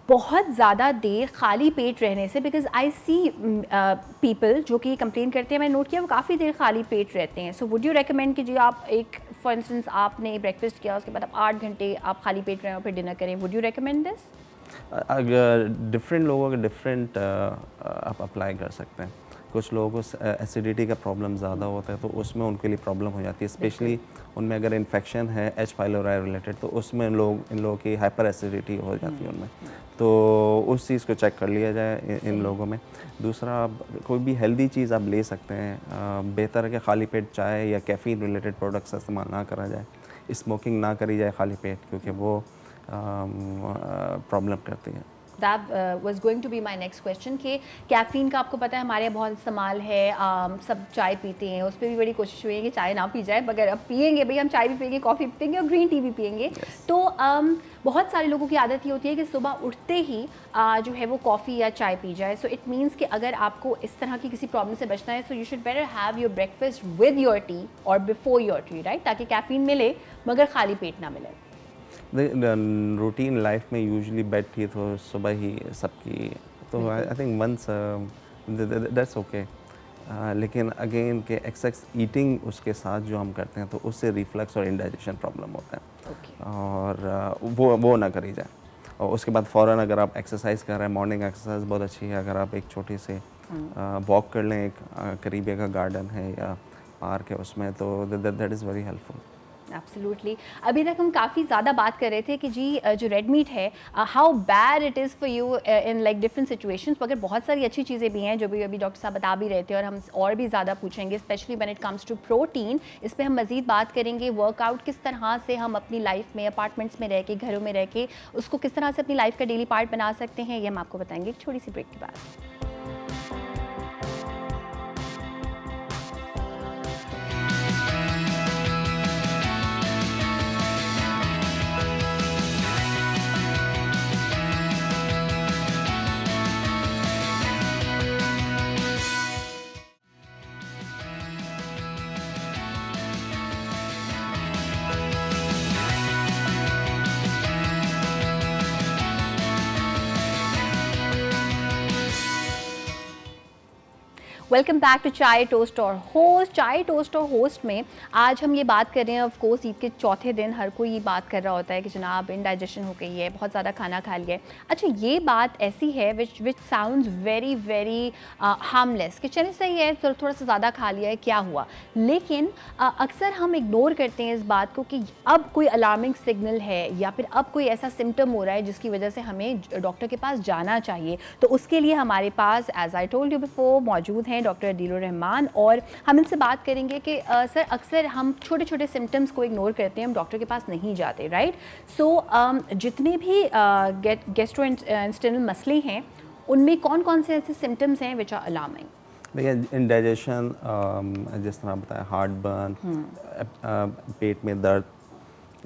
बहुत ज़्यादा देर खाली पेट रहने से, बिकॉज आई सी पीपल जो कि कंप्लेन करते हैं, मैंने नोट किया वो काफ़ी देर खाली पेट रहते हैं। सो वुड यू रेकमेंड कि जी आप एक फॉर इंस्टेंस आपने ब्रेकफास्ट किया उसके बाद आप 8 घंटे आप खाली पेट रहें और फिर डिनर करें, वुड यू रेकमेंड दिस? अगर डिफरेंट लोगों के डिफरेंट आप अप्लाई कर सकते हैं। कुछ लोगों को एसिडिटी का प्रॉब्लम ज़्यादा होता है तो उसमें उनके लिए प्रॉब्लम हो जाती है, स्पेशली उनमें अगर इन्फेक्शन है एच पाइलोराई रिलेटेड तो उसमें इन लोगों की हाइपर एसिडिटी हो जाती है उनमें, तो उस चीज़ को चेक कर लिया जाए इन लोगों में। दूसरा, कोई भी हेल्दी चीज़ आप ले सकते हैं, बेहतर है कि खाली पेट चाय या कैफ़ीन रिलेटेड प्रोडक्ट्स इस्तेमाल ना करा जाए, स्मोकिंग ना करी जाए खाली पेट, क्योंकि वो प्रॉब्लम करती है। That was going to be my next question कि कैफ़ीन का आपको पता है हमारे यहाँ बहुत इस्तेमाल है, सब चाय पीते हैं, उस पर भी बड़ी कोशिश हुई है कि चाय ना पी जाए, मगर अब पियेंगे भाई, हम चाय भी पियेंगे, कॉफ़ी भी पियेंगे और ग्रीन टी भी पियेंगे। तो बहुत सारे लोगों की आदत ये होती है कि सुबह उठते ही जो है वो कॉफ़ी या चाय पी जाए। सो इट मीन्स कि अगर आपको इस तरह की किसी प्रॉब्लम से बचना है, so you should better have your breakfast with your tea और बिफोर योर टी, राइट, ताकि कैफ़ीन मिले मगर खाली पेट ना मिले। रूटीन लाइफ में यूजुअली बेड थी तो सुबह ही सबकी, तो I think once that's okay, लेकिन अगेन के एक्सेस ईटिंग उसके साथ जो हम करते हैं तो उससे रिफ्लक्स और इंडाइजेशन प्रॉब्लम होता है, और वो ना करी जाए। और उसके बाद फ़ौरन अगर आप एक्सरसाइज कर रहे हैं, मॉर्निंग एक्सरसाइज बहुत अच्छी है, अगर आप एक छोटी से वॉक कर लें, एक करीब का गार्डन है या पार्क है उसमें, तो that is very helpful. Absolutely. अभी तक हम काफ़ी ज़्यादा बात कर रहे थे कि जी जो रेड मीट है how bad it is for you in like different situations, मगर बहुत सारी अच्छी चीज़ें भी हैं जो भी अभी डॉक्टर साहब बता भी रहे थे और हम और भी ज़्यादा पूछेंगे, specially when it comes to protein. इस पर हम मज़ीद बात करेंगे, वर्कआउट किस तरह से हम अपनी लाइफ में, अपार्टमेंट्स में रह के, घरों में रह के उसको किस तरह से अपनी लाइफ का डेली पार्ट बना सकते हैं, ये हम आपको बताएंगे एक छोटी सी ब्रेक के बाद। वेलकम बैक टू चाय टोस्ट और होस्ट। चाय टोस्ट और होस्ट में आज हम ये बात कर रहे हैं, ऑफ कोर्स ईद के चौथे दिन हर कोई ये बात कर रहा होता है कि जनाब इंडाइजेशन हो गई है, बहुत ज़्यादा खाना खा लिया है। अच्छा, ये बात ऐसी है विच साउंड्स वेरी वेरी हार्मलेस कि चलिए सही है थोड़ा सा ज़्यादा खा लिया है, क्या हुआ। लेकिन अक्सर हम इग्नोर करते हैं इस बात को कि अब कोई अलार्मिंग सिग्नल है या फिर अब कोई ऐसा सिम्टम हो रहा है जिसकी वजह से हमें डॉक्टर के पास जाना चाहिए। तो उसके लिए हमारे पास as I told you before मौजूद हैं डॉक्टर अदीलुर रहमान, और हम इनसे बात करेंगे कि सर अक्सर हम छोटे छोटे सिम्टम्स को इग्नोर करते हैं, हम डॉक्टर के पास नहीं जाते, राइट। सो जितने भी गैस्ट्रोइंटेस्टाइनल मसले हैं उनमें कौन कौन से ऐसे सिम्टम्स हैं विच आर अलार्मिंग? देखिए, इंडाइजेशन जिस तरह बताया, हार्ट बर्न, पेट में दर्द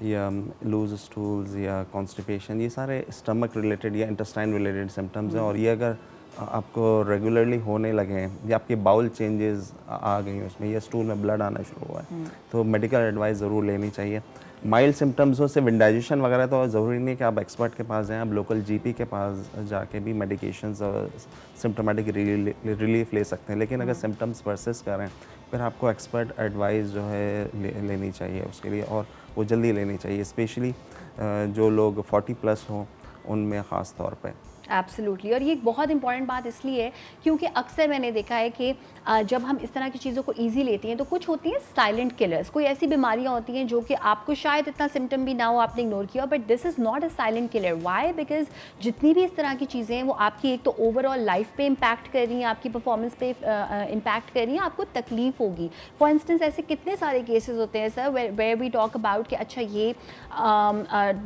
या लूज स्टूल्स या कॉन्स्टिपेशन, ये सारे स्टमक रिलेटेड या इंटेस्टाइन रिलेटेड सिम्टम्स हैं। और ये अगर आपको रेगुलरली होने लगे हैं या आपके बाउल चेंजेस आ गई हैं उसमें, या स्टूल में ब्लड आना शुरू हुआ है, तो मेडिकल एडवाइस ज़रूर लेनी चाहिए। माइल्ड सिम्टम्स हो, सिर्फ इंडाइजेशन वगैरह तो ज़रूरी नहीं कि आप एक्सपर्ट के पास जाएं, आप लोकल जीपी के पास जाके भी मेडिकेशंस और सिम्टोमेटिक रिलीफ ले सकते हैं। लेकिन अगर सिम्टम्स परसिस्ट करें फिर आपको एक्सपर्ट एडवाइस जो है लेनी चाहिए उसके लिए, और वो जल्दी लेनी चाहिए, स्पेशली जो लोग 40+ हों उनमें ख़ास तौर पे। एब्सोल्युटली। और ये एक बहुत इंपॉर्टेंट बात इसलिए है क्योंकि अक्सर मैंने देखा है कि जब हम इस तरह की चीज़ों को ईजी लेते हैं तो कुछ होती हैं साइलेंट किलर्स, कोई ऐसी बीमारियां होती हैं जो कि आपको शायद इतना सिम्टम भी ना हो, आपने इग्नोर किया, but this is not a silent killer. Why? Because जितनी भी इस तरह की चीज़ें हैं वो आपकी एक तो ओवरऑल लाइफ पे इम्पैक्ट कर रही हैं, आपकी परफॉर्मेंस पे इम्पैक्ट कर रही हैं, आपको तकलीफ होगी। फॉर इंस्टेंस ऐसे कितने सारे केसेस होते हैं sir where we talk about कि अच्छा ये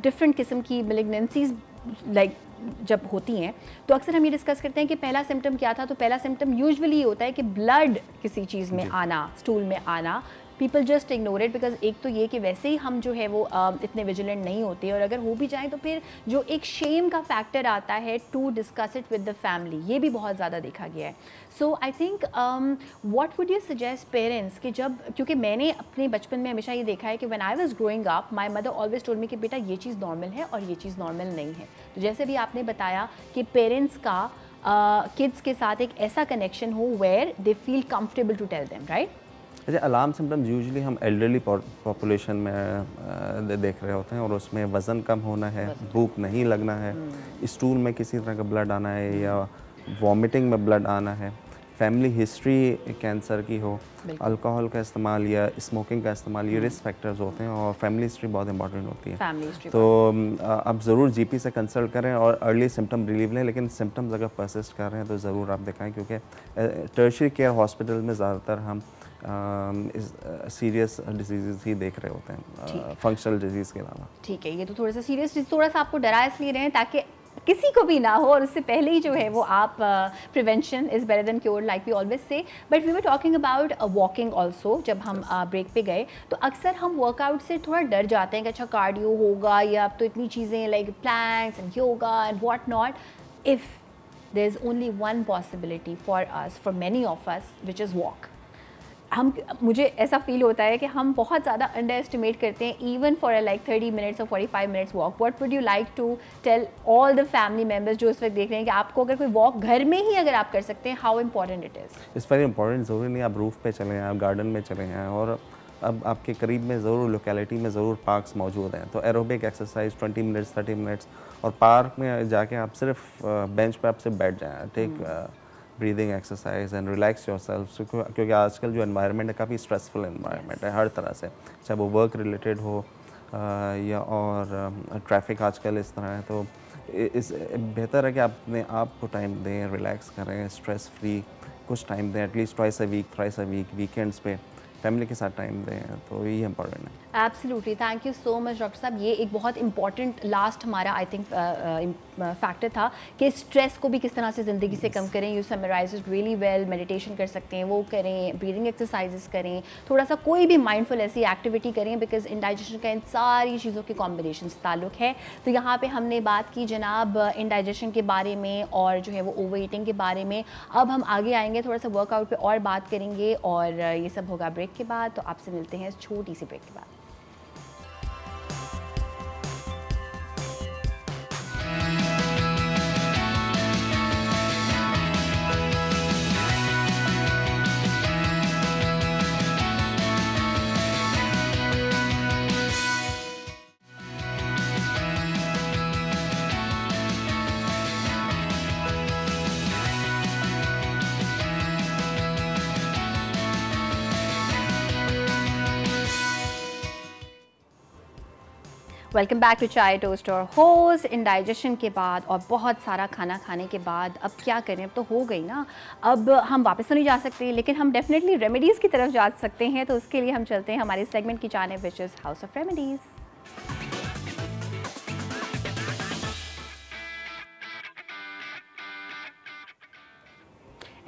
डिफरेंट किस्म की मेलिग्नेंसीज लाइक जब होती हैं तो अक्सर हम ये डिस्कस करते हैं कि पहला सिम्टम क्या था। तो पहला सिम्टम यूजुअली ये होता है कि ब्लड किसी चीज़ में आना, स्टूल में आना। People just ignore it because एक तो ये कि वैसे ही हम जो है वो इतने विजिलेंट नहीं होते, और अगर हो भी जाएँ तो फिर जो एक शेम का फैक्टर आता है to discuss it with the family, ये भी बहुत ज़्यादा देखा गया है। So I think what would you suggest parents कि जब, क्योंकि मैंने अपने बचपन में हमेशा ये देखा है कि when I was growing up my mother always told me कि बेटा ये चीज़ नॉर्मल है और ये चीज़ नॉर्मल नहीं है। तो जैसे भी आपने बताया कि पेरेंट्स का किड्स के साथ एक ऐसा कनेक्शन हो where they feel comfortable to tell them, right. अच्छा, अलार्म सिम्टम्स यूजुअली हम एल्डरली पॉपुलेशन में देख रहे होते हैं, और उसमें वज़न कम होना है, भूख नहीं लगना है, स्टूल में किसी तरह का ब्लड आना है या वॉमिटिंग में ब्लड आना है, फैमिली हिस्ट्री कैंसर की हो, अल्कोहल का इस्तेमाल या स्मोकिंग का इस्तेमाल, ये रिस्क फैक्टर्स होते हैं, और फैमिली हिस्ट्री बहुत इंपॉर्टेंट होती है। तो आप ज़रूर जीपी से कंसल्ट करें और अर्ली सिम्टम रिलीव लें। लेकिन सिम्टम्स अगर परसिस्ट कर रहे हैं तो ज़रूर आप दिखाएं, क्योंकि टर्शियरी केयर हॉस्पिटल में ज़्यादातर हम सीरियस डिजीज़ ही देख रहे होते हैं, फंक्शनल डिजीज़ के अलावा। ठीक है, ये तो थोड़ा सा सीरियस, थोड़ा सा आपको डरा इसलिए रहे हैं ताकि किसी को भी ना हो, और उससे पहले ही जो है वो आप prevention is better than cure like we always say. But we were talking about walking also. जब हम ब्रेक पे गए तो अक्सर हम वर्कआउट से थोड़ा डर जाते हैं कि अच्छा कार्डियो होगा या अब तो इतनी चीज़ें like planks and yoga and what not. If there is only one possibility for us, for many of us, which is walk. मुझे ऐसा फील होता है कि हम बहुत ज़्यादा अंडर एस्टिमेट करते हैं इवन फॉर लाइक 30 मिनट्स और 45 minutes walk. What would you like to tell all the family members जो इस वक्त देख रहे हैं कि आपको अगर कोई वॉक घर में ही अगर आप कर सकते हैं, how important it is? It's very important. ज़रूरी नहीं आप रूफ़ पे चले जाएँ, आप गार्डन में चले जाएँ, और अब आपके करीब में ज़रूर लोकेलिटी में ज़रूर पार्क्स मौजूद हैं, तो एरोबिक एक्सरसाइज 20 मिनट्स 30 मिनट्स, और पार्क में जाके आप सिर्फ बेंच पे आप सिर्फ बैठ जाएँ, take breathing exercise and relax yourself. क्योंकि आजकल जो एनवायरनमेंट है काफ़ी स्ट्रेसफुल एनवायरनमेंट है हर तरह से, चाहे वो वर्क रिलेटेड हो या और ट्रैफिक आजकल इस तरह है। तो इस बेहतर है कि आप अपने आप को टाइम दें, रिलैक्स करें, स्ट्रेस फ्री कुछ टाइम दें, at least twice a week, thrice a week, weekends पे फैमिली के साथ टाइम दें, तो ये इंपॉर्टेंट है। Absolutely, thank you so much doctor साहब। ये एक बहुत इंपॉर्टेंट लास्ट हमारा आई थिंक फैक्टर था कि स्ट्रेस को भी किस तरह से ज़िंदगी से कम करें। You summarise it really well. Meditation कर सकते हैं, वो करें, ब्रीदिंग एक्सरसाइजेस करें, थोड़ा सा कोई भी माइंडफुल ऐसी एक्टिविटी करें, बिकॉज इंडाइजेशन का इन सारी चीज़ों के कॉम्बिनेशन से ताल्लुक है। तो यहाँ पे हमने बात की जनाब इंडाइजेशन के बारे में और जो है वो ओवर ईटिंग के बारे में। अब हम आगे आएंगे, थोड़ा सा वर्कआउट पे और बात करेंगे, और ये सब होगा ब्रेक के बाद। तो आपसे मिलते हैं इस छोटी सी ब्रेक के बाद। वेलकम बैक टू चाय टोस्ट और होस्ट। इंडाइजेशन के बाद और बहुत सारा खाना खाने के बाद अब क्या करें, अब तो हो गई ना, अब हम वापस तो नहीं जा सकते, लेकिन हम डेफिनेटली रेमेडीज़ की तरफ जा सकते हैं। तो उसके लिए हम चलते हैं हमारे सेगमेंट की जानिब, which is house of remedies.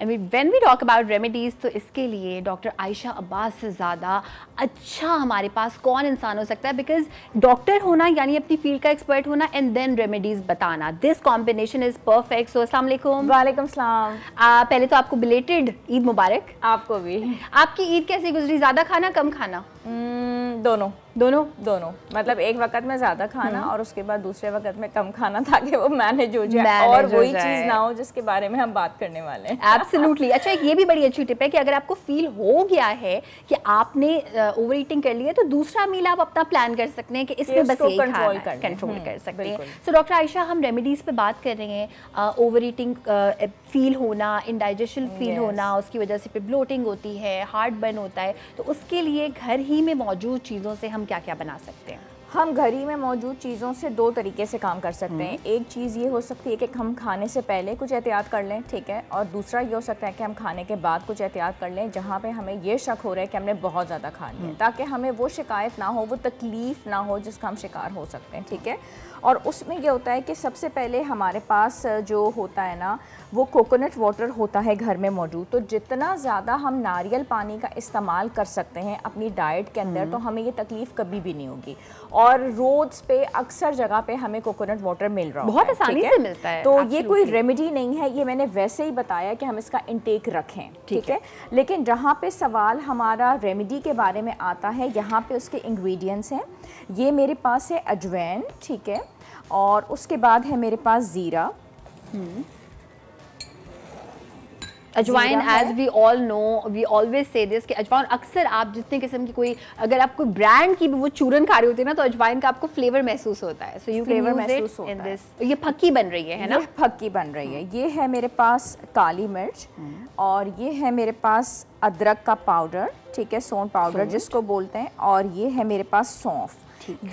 When we talk about remedies, तो इसके लिए डॉक्टर आयशा अब्बास से ज़्यादा अच्छा हमारे पास कौन इंसान हो सकता है, बिकॉज डॉक्टर होना यानी अपनी फील्ड का एक्सपर्ट होना एंड देन रेमेडीज़ बताना, दिस कॉम्बिनेशन इज़ परफेक्ट। सो अस्सलाम वालेकुम। वालेकुम सलाम। पहले तो आपको बिलेटेड ईद मुबारक। आपको भी। आपकी ईद कैसी गुजरी, ज़्यादा खाना कम खाना? दोनों मतलब एक वक्त में ज़्यादा खाना और उसके बाद दूसरे वक्त में कम खाना, ताकि वो मैनेज हो जाए और वही चीज़ ना हो जिसके बारे में हम बात करने वाले हैं। एब्सोल्युटली। अच्छा, एक ये भी बड़ी अच्छी टिप है कि अगर आपको फील हो गया है कि आपने ओवर ईटिंग कर लिया, तो दूसरा मील आप अपना प्लान कर सकते हैं कि इसमें बस यही कंट्रोल कर सकते हैं। सो डॉक्टर आयशा, हम रेमेडीज़ पे बात कर रहे हैं। ओवर ईटिंग फील होना, इंडाइजेशन फील होना, उसकी वजह से ब्लोटिंग होती है, हार्ट बर्न होता है, तो उसके लिए घर ही में मौजूद चीज़ों से हम क्या क्या बना सकते हैं? हम घर ही में मौजूद चीज़ों से दो तरीके से काम कर सकते हैं। एक चीज़ ये हो सकती है कि हम खाने से पहले कुछ एहतियात कर लें, ठीक है, और दूसरा ये हो सकता है कि हम खाने के बाद कुछ एहतियात कर लें जहाँ पे हमें ये शक हो रहा है कि हमने बहुत ज़्यादा खा लिया है, ताकि हमें वो शिकायत ना हो, वो तकलीफ़ ना हो जिसका हम शिकार हो सकते हैं, ठीक है। और उसमें ये होता है कि सबसे पहले हमारे पास जो होता है ना, वो कोकोनट वाटर होता है घर में मौजूद। तो जितना ज़्यादा हम नारियल पानी का इस्तेमाल कर सकते हैं अपनी डाइट के अंदर, तो हमें ये तकलीफ़ कभी भी नहीं होगी। और रोड्स पे अक्सर जगह पे हमें कोकोनट वाटर मिल रहा है, बहुत आसानी से मिलता है। तो ये कोई रेमेडी नहीं है, ये मैंने वैसे ही बताया कि हम इसका इंटेक रखें, ठीक है। लेकिन जहाँ पे सवाल हमारा रेमेडी के बारे में आता है, यहाँ पे उसके इंग्रेडिएंट्स हैं। ये मेरे पास है अजवैन, ठीक है, और उसके बाद है मेरे पास ज़ीरा। अजवाइन, as we all know, we always say this कि अजवाइन अक्सर आप जितने किस्म की कोई, अगर आप कोई ब्रांड की भी वो चूरन खा रही होती है ना, तो अजवाइन का आपको फ्लेवर महसूस होता है। सो यू फ्लेवर महसूस होता है। ये फक्की बन रही है ना? फक्की बन रही है। ये है मेरे पास काली मिर्च, और ये है मेरे पास अदरक का पाउडर, ठीक है, सोन पाउडर जिसको बोलते हैं, और ये है मेरे पास सौंफ।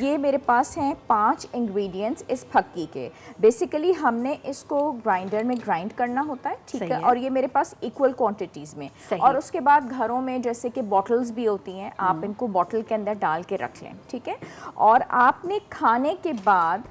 ये मेरे पास हैं 5 इंग्रेडिएंट्स इस फक्की के। बेसिकली हमने इसको ग्राइंडर में ग्राइंड करना होता है, ठीक है, और ये मेरे पास इक्वल क्वांटिटीज़ में। और उसके बाद घरों में जैसे कि बॉटल्स भी होती हैं, आप इनको बॉटल के अंदर डाल के रख लें, ठीक है। और आपने खाने के बाद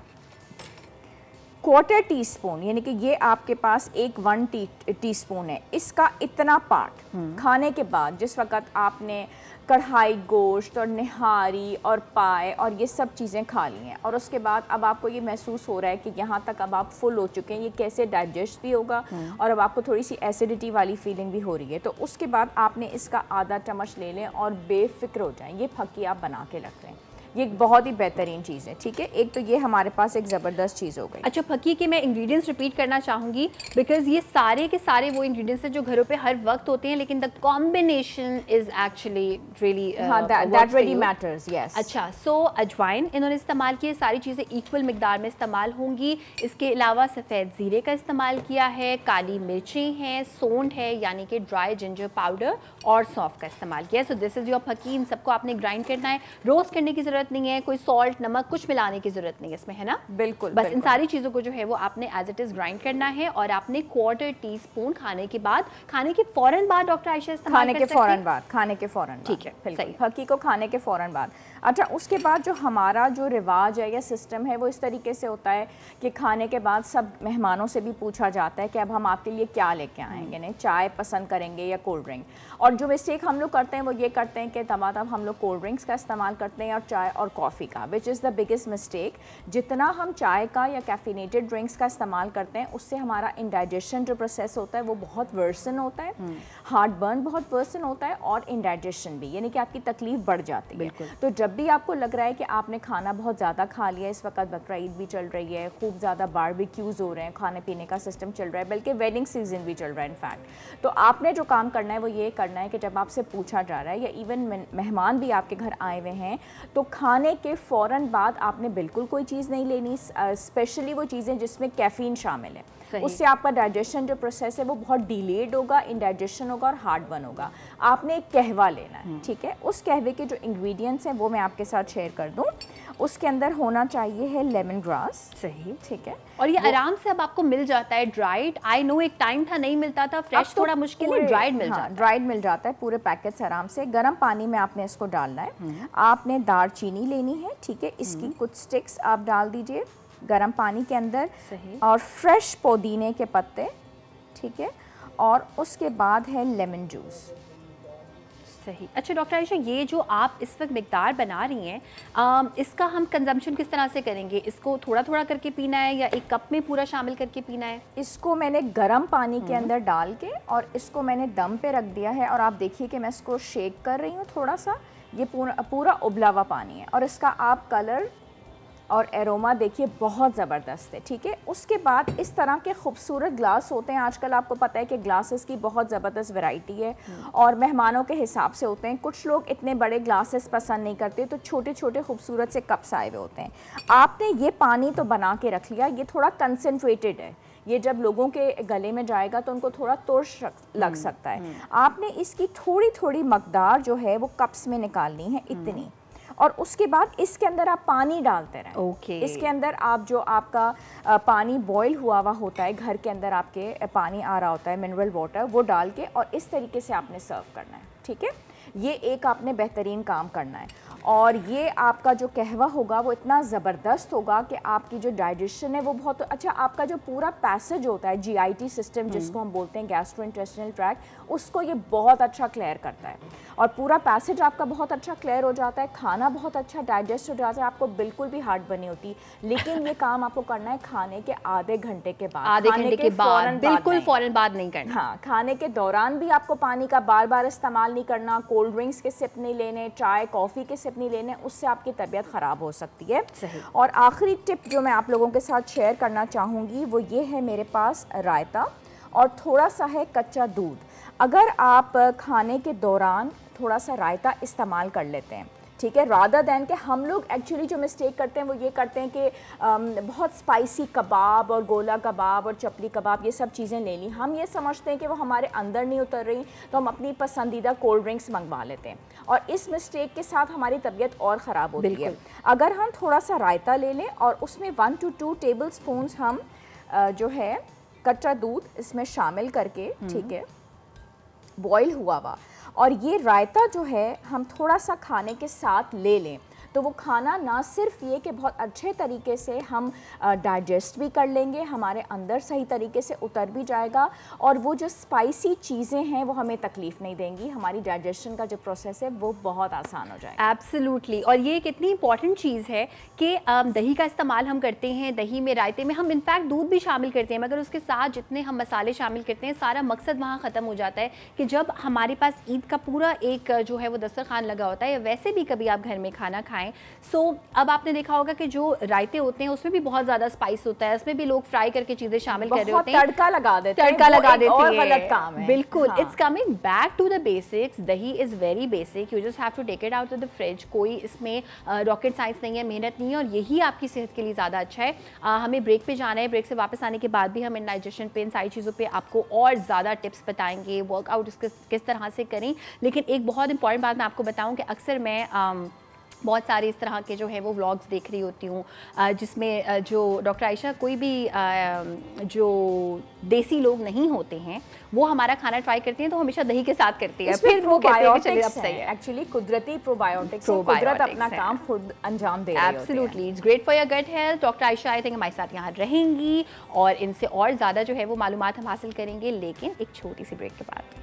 1/4 टीस्पून, यानी कि ये आपके पास 1 टीस्पून है, इसका इतना पार्ट खाने के बाद, जिस वक़्त आपने कढ़ाई गोश्त और निहारी और पाए और ये सब चीज़ें खा ली हैं, और उसके बाद अब आपको ये महसूस हो रहा है कि यहाँ तक अब आप फुल हो चुके हैं, ये कैसे डाइजेस्ट भी होगा, और अब आपको थोड़ी सी एसिडिटी वाली फीलिंग भी हो रही है, तो उसके बाद आपने इसका आधा चम्मच ले लें और बेफिक्र हो जाएं। ये फक्की आप बना के रख लें, ये एक बहुत ही बेहतरीन चीज़ है, ठीक है। एक तो ये हमारे पास एक ज़बरदस्त चीज़ हो गई। अच्छा, फक्की के मैं इंग्रेडिएंट्स रिपीट करना चाहूँगी, बिकॉज ये सारे के सारे वो इंग्रेडिएंट्स हैं जो घरों पे हर वक्त होते हैं, लेकिन the combination is actually really that really matters, yes. अच्छा, सो अजवाइन इन्होंने इस्तेमाल किए, सारी चीज़ें इक्वल मिकदार में इस्तेमाल होंगी। इसके अलावा सफ़ेद ज़ीरे का इस्तेमाल किया है, काली मिर्चें हैं, सोंठ है यानी कि ड्राई जिंजर पाउडर, और सौंफ का इस्तेमाल किया है। सो दिस इज़ योर फक्की। इन सबको आपने ग्राइंड करना है, रोस्ट करने की ज़रूरत नहीं है, कोई सॉल्ट नमक कुछ मिलाने की ज़रूरत नहीं है इसमें, है ना? बिल्कुल। बस इन सारी चीज़ों को जो है वो आपने एज इट इज़ ग्राइंड करना है, और आपने 1/4 टीस्पून खाने के बाद, खाने के फ़ौरन बाद डॉक्टर आयशा इस्तेमाल खाने के फ़ौरन बाद, खाने के फ़ौरन बाद, ठीक है, सही। फक्की को खाने के फ़ौरन बाद। अच्छा, उसके बाद जो हमारा जो रिवाज है या सिस्टम है, वो इस तरीके से होता है कि खाने के बाद सब मेहमानों से भी पूछा जाता है कि अब हम आपके लिए क्या लेके आएंगे, नहीं चाय पसंद करेंगे या कोल्ड ड्रिंक। और जो मिस्टेक हम लोग करते हैं वो ये करते हैं कि तमाम हम लोग कोल्ड ड्रिंक्स का इस्तेमाल करते हैं और चाय और कॉफ़ी का, which is the biggest mistake. जितना हम चाय का या कैफिनेटेड ड्रिंक्स का इस्तेमाल करते हैं, उससे हमारा इंडाइजेशन जो प्रोसेस होता है वो बहुत वर्सन होता है, हार्ट बर्न बहुत वर्सन होता है, और इंडाइजेशन भी, यानी कि आपकी तकलीफ बढ़ जाती है। तो जब भी आपको लग रहा है कि आपने खाना बहुत ज़्यादा खा लिया, इस वक्त बकरा ईद भी चल रही है, खूब ज़्यादा बारबेक्यूज़ हो रहे हैं, खाने पीने का सिस्टम चल रहा है, बल्कि वेडिंग सीजन भी चल रहा है इनफैक्ट, तो आपने जो काम करना है वो ये करना है कि जब आपसे पूछा जा रहा है या इवन मेहमान भी आपके घर आए हुए हैं, तो खाने के फ़ौरन बाद आपने बिल्कुल कोई चीज़ नहीं लेनी, स्पेशली वो चीज़ें जिसमें कैफ़ीन शामिल है। उससे आपका डाइजेशन जो प्रोसेस है वो बहुत डिलेड होगा, इंडाइजेशन होगा और हार्ट बर्न होगा। आपने एक कहवा लेना है, ठीक है। उस कहवे के जो इंग्रेडिएंट्स हैं वो मैं आपके साथ शेयर कर दूं। उसके अंदर होना चाहिए है लेमन ग्रास। सही, ठीक है। और ये आराम से अब आपको मिल जाता है ड्राइड? आई नो एक टाइम था नहीं मिलता था, फ्रेश तो थोड़ा मुश्किल है, ड्राइड मिल जाता है। ड्राइड मिल जाता है पूरे पैकेट्स आराम से। गर्म पानी में आपने इसको डालना है। आपने दालचीनी लेनी है, ठीक है, इसकी कुछ स्टिक्स आप डाल दीजिए गर्म पानी के अंदर। सही। और फ्रेश पुदीने के पत्ते, ठीक है, और उसके बाद है लेमन जूस। सही। अच्छा डॉक्टर आयशा, ये जो आप इस वक्त मिकदार बना रही हैं, इसका हम कंजम्पशन किस तरह से करेंगे? इसको थोड़ा थोड़ा करके पीना है या एक कप में पूरा शामिल करके पीना है? इसको मैंने गर्म पानी के अंदर डाल के और इसको मैंने दम पे रख दिया है। और आप देखिए कि मैं इसको शेक कर रही हूँ थोड़ा सा। ये पूरा उबला हुआ पानी है और इसका आप कलर और एरोमा देखिए बहुत ज़बरदस्त है, ठीक है। उसके बाद इस तरह के खूबसूरत ग्लास होते हैं आजकल, आपको पता है कि ग्लासेस की बहुत ज़बरदस्त वैरायटी है और मेहमानों के हिसाब से होते हैं। कुछ लोग इतने बड़े ग्लासेस पसंद नहीं करते, तो छोटे छोटे खूबसूरत से कप्स आए हुए होते हैं। आपने ये पानी तो बना के रख लिया, ये थोड़ा कंसनट्रेटेड है, ये जब लोगों के गले में जाएगा तो उनको थोड़ा तुर्श लग सकता है। आपने इसकी थोड़ी थोड़ी मकदार जो है वो कप्स में निकालनी है, इतनी। और उसके बाद इसके अंदर आप पानी डालते रहें। ओके। इसके अंदर आप जो आपका पानी बॉईल हुआ हुआ होता है, घर के अंदर आपके पानी आ रहा होता है मिनरल वाटर, वो डाल के और इस तरीके से आपने सर्व करना है, ठीक है। ये एक आपने बेहतरीन काम करना है। और ये आपका जो कहवा होगा वो इतना ज़बरदस्त होगा कि आपकी जो डाइजेशन है वो बहुत अच्छा, आपका जो पूरा पैसेज होता है जीआईटी सिस्टम जिसको हम बोलते हैं गैस्ट्रोइंटेस्टिनल ट्रैक्ट, उसको ये बहुत अच्छा क्लियर करता है और पूरा पैसेज आपका बहुत अच्छा क्लियर हो जाता है। खाना बहुत अच्छा डाइजेस्ट हो जाता है, आपको बिल्कुल भी हार्ट बनी होती। लेकिन ये काम आपको करना है खाने के आधे घंटे के बाद, आधे घंटे के बाद, बिल्कुल फ़ौरन बाद नहीं करना। हाँ, खाने के दौरान भी आपको पानी का बार बार इस्तेमाल नहीं करना, कोल्ड ड्रिंक्स के सिप नहीं लेने, चाय कॉफ़ी के सिप नहीं लेने, उससे आपकी तबीयत ख़राब हो सकती है। सही। और आखिरी टिप जो मैं आप लोगों के साथ शेयर करना चाहूँगी वो ये है, मेरे पास रायता और थोड़ा सा है कच्चा दूध। अगर आप खाने के दौरान थोड़ा सा रायता इस्तेमाल कर लेते हैं, ठीक है, रादर दैन कि हम लोग एक्चुअली जो मिस्टेक करते हैं वो ये करते हैं कि बहुत स्पाइसी कबाब और गोला कबाब और चपली कबाब ये सब चीज़ें ले ली, हम ये समझते हैं कि वो हमारे अंदर नहीं उतर रही, तो हम अपनी पसंदीदा कोल्ड ड्रिंक्स मंगवा लेते हैं और इस मिस्टेक के साथ हमारी तबीयत और ख़राब होती है। अगर हम थोड़ा सा रायता ले लें और उसमें 1 to 2 टेबल स्पून हम जो है कच्चा दूध इसमें शामिल करके, ठीक है, बॉईल हुआ हुआ, और ये रायता जो है हम थोड़ा सा खाने के साथ ले लें, तो वो खाना ना सिर्फ ये कि बहुत अच्छे तरीके से हम डाइजेस्ट भी कर लेंगे, हमारे अंदर सही तरीके से उतर भी जाएगा और वो जो स्पाइसी चीज़ें हैं वो हमें तकलीफ़ नहीं देंगी, हमारी डाइजेशन का जो प्रोसेस है वो बहुत आसान हो जाएगा। एब्सोल्युटली। और ये एक इतनी इंपॉर्टेंट चीज़ है कि दही का इस्तेमाल हम करते हैं, दही में रायते में हम इनफैक्ट दूध भी शामिल करते हैं, मगर उसके साथ जितने हम मसाले शामिल करते हैं सारा मकसद वहाँ ख़त्म हो जाता है कि जब हमारे पास ईद का पूरा एक जो है वो दस्तरखान लगा होता है या वैसे भी कभी आप घर में खाना खाएं, सो अब आपने देखा होगा कि जो रायते होते हैं उसमें भी बहुत ज़्यादा स्पाइस होता है, उसमें भी लोग फ्राई करके चीज़ें शामिल कर रहे होते हैं, तड़का लगा देते हैं, तड़का लगा देते और हैं, गलत काम है। बिल्कुल। It's coming back to the basics. Dahi is very basic, you just have to take it out of the fridge. कोई इसमें रॉकेट साइंस नहीं है, मेहनत नहीं है और यही आपकी सेहत के लिए ज़्यादा अच्छा है। हमें ब्रेक पे जाना है, ब्रेक से वापस आने के बाद भी हम इंडाइजेशन पे, इन सारी चीज़ों पे आपको और ज़्यादा टिप्स बताएंगे, वर्कआउट किस तरह से करें। लेकिन एक बहुत इंपॉर्टेंट बात मैं आपको बताऊँ कि अक्सर मैं बहुत सारे इस तरह के जो है वो व्लॉग्स देख रही होती हूँ जिसमें जो डॉक्टर आयशा कोई भी जो देसी लोग नहीं होते हैं वो हमारा खाना ट्राई करती हैं तो हमेशा दही के साथ करती है, फिर वो कहते हैं कि चलिए अब सही है। एक्चुअली कुदरती प्रोबायोटिक्स है, कुदरत अपना काम खुद अंजाम दे रही होती है। Absolutely, it's great for your gut health. Doctor Ayesha I think हमारे साथ यहाँ रहेंगी और इनसे और ज़्यादा जो है वो मालूमात हम हासिल करेंगे, लेकिन एक छोटी सी ब्रेक के बाद।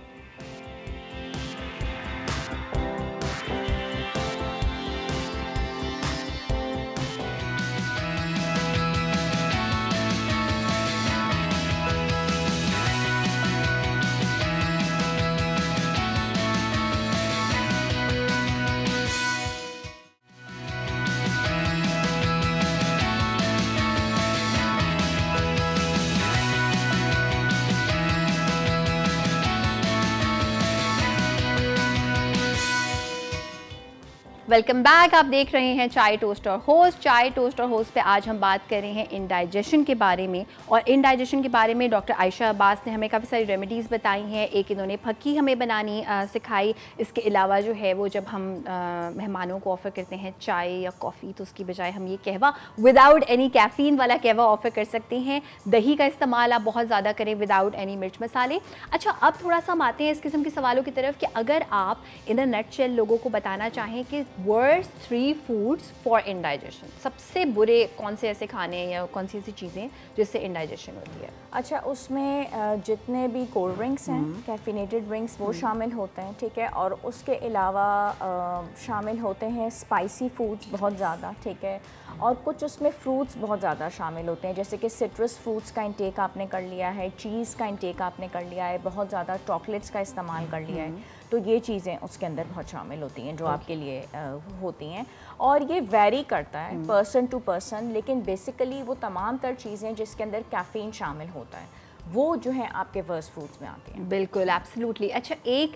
Welcome back. आप देख रहे हैं चाय टोस्ट और होस्ट। चाय टोस्ट और होस्ट पे आज हम बात कर रहे हैं इंडाइजेशन के बारे में, और इंडाइजेशन के बारे में डॉक्टर आयशा अब्बास ने हमें काफ़ी सारी रेमेडीज़ बताई हैं। एक इन्होंने फक्की हमें बनानी सिखाई। इसके अलावा जो है वो जब हम मेहमानों को ऑफ़र करते हैं चाय या कॉफ़ी, तो उसकी बजाय हम ये कहवा विदाउट एनी कैफ़ीन वाला कहवा ऑफ़र कर सकते हैं। दही का इस्तेमाल आप बहुत ज़्यादा करें विदाउट एनी मिर्च मसाले। अच्छा, अब थोड़ा सा हम आते हैं इस किस्म के सवालों की तरफ कि अगर आप इन अ नटशेल लोगों को बताना चाहें कि वर्स्ट 3 फूड्स फॉर इंडाइजेशन, सबसे बुरे कौन से ऐसे खाने या कौन सी ऐसी चीज़ें जिससे इंडाइजेशन होती है? अच्छा, उसमें जितने भी कोल्ड ड्रिंक्स हैं, कैफिनेटेड ड्रिंक्स, वो शामिल होते हैं, ठीक है। और उसके अलावा शामिल होते हैं स्पाइसी फूड्स बहुत ज़्यादा, ठीक है। और कुछ उसमें फ्रूट्स बहुत ज़्यादा शामिल होते हैं, जैसे कि सिट्रस फ्रूट्स का इंटेक आपने कर लिया है, चीज़ का इंटेक आपने कर लिया है, बहुत ज़्यादा चॉकलेट्स का इस्तेमाल कर लिया है, तो ये चीज़ें उसके अंदर बहुत शामिल होती हैं जो आपके लिए होती हैं। और ये वेरी करता है पर्सन टू पर्सन, लेकिन बेसिकली वो तमाम तर चीज़ें जिसके अंदर कैफ़ीन शामिल होता है वो जो है आपके वर्स्ट फूड्स में आती हैं। बिल्कुल, एब्सोल्युटली। अच्छा, एक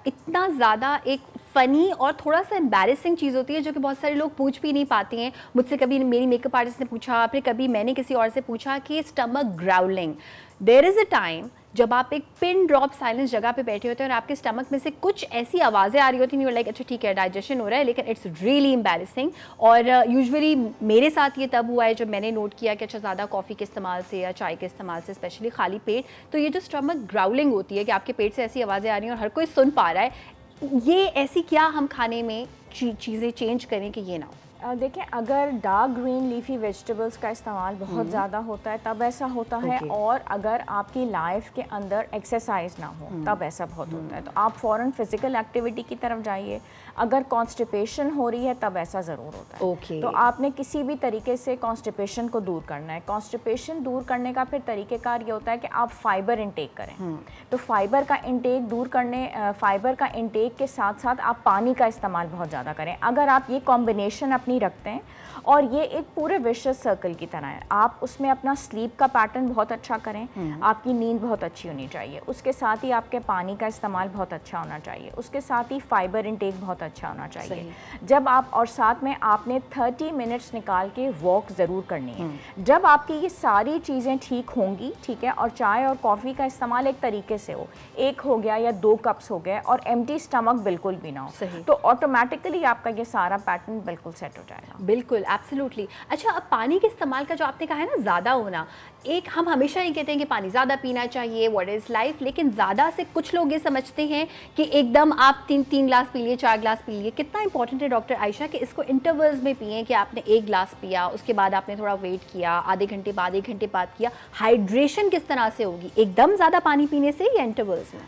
इतना ज़्यादा एक फ़नी और थोड़ा सा एम्बैरेसिंग चीज़ होती है जो कि बहुत सारे लोग पूछ भी नहीं पाते हैं। मुझसे कभी मेरी मेकअप आर्टिस्ट ने पूछा, फिर कभी मैंने किसी और से पूछा कि stomach growling. There is a time जब आप एक पिन ड्रॉप साइलेंस जगह पे बैठे होते हैं और आपके स्टमक में से कुछ ऐसी आवाज़ें आ रही होती हैं, लाइक अच्छा ठीक है डाइजेशन हो रहा है, लेकिन इट्स रियली एम्बैरेसिंग। और यूजुअली मेरे साथ ये तब हुआ है जब मैंने नोट किया कि अच्छा ज़्यादा कॉफ़ी के इस्तेमाल से या चाय के इस्तेमाल से, स्पेशली खाली पेट, तो ये जो स्टमक ग्राउलिंग होती है कि आपके पेट से ऐसी आवाज़ें आ रही हैं और हर कोई सुन पा रहा है, ये ऐसी क्या हम खाने में चीज़ें चेंज करें कि ये ना हो? देखिए, अगर डार्क ग्रीन लीफी वेजिटेबल्स का इस्तेमाल बहुत ज़्यादा होता है तब ऐसा होता है, और अगर आपकी लाइफ के अंदर एक्सरसाइज ना हो तब ऐसा बहुत होता है। तो आप फ़ौरन फिज़िकल एक्टिविटी की तरफ जाइए। अगर कॉन्स्टिपेशन हो रही है तब ऐसा ज़रूर होता है। तो आपने किसी भी तरीके से कॉन्स्टिपेशन को दूर करना है। कॉन्स्टिपेशन दूर करने का फिर तरीक़ेकार ये होता है कि आप फाइबर इंटेक करें। तो फाइबर का इंटेक दूर करने, फाइबर का इंटेक के साथ साथ आप पानी का इस्तेमाल बहुत ज़्यादा करें। अगर आप ये कॉम्बिनेशन अपनी रखते हैं, और ये एक पूरे विशेष सर्कल की तरह है, आप उसमें अपना स्लीप का पैटर्न बहुत अच्छा करें, आपकी नींद बहुत अच्छी होनी चाहिए, उसके साथ ही आपके पानी का इस्तेमाल बहुत अच्छा होना चाहिए, उसके साथ ही फाइबर इंटेक बहुत अच्छा होना चाहिए जब आप, और साथ में आपने 30 मिनट्स निकाल के वॉक ज़रूर करनी है। जब आपकी ये सारी चीज़ें ठीक होंगी, ठीक है, और चाय और कॉफ़ी का इस्तेमाल एक तरीके से हो, 1 हो गया या 2 कप्स हो गए, और एम्प्टी स्टमक बिल्कुल भी ना हो, तो ऑटोमेटिकली आपका ये सारा पैटर्न बिल्कुल सेट हो जाएगा। बिल्कुल, एब्सोल्युटली। अच्छा, अब पानी के इस्तेमाल का जो आपने कहा है ना ज़्यादा होना, एक हम हमेशा ये कहते हैं कि पानी ज़्यादा पीना चाहिए, व्हाट इज़ लाइफ, लेकिन ज़्यादा से कुछ लोग ये समझते हैं कि एकदम आप 3 ग्लास पी लिए, 4 ग्लास पी लिए। कितना इंपॉर्टेंट है डॉक्टर आयशा कि इसको इंटरवल्स में पिएं, कि आपने 1 ग्लास पिया, उसके बाद आपने थोड़ा वेट किया, आधे घंटे बाद 1 घंटे बाद किया। हाइड्रेशन किस तरह से होगी, एकदम ज़्यादा पानी पीने से या इंटरवल्स में?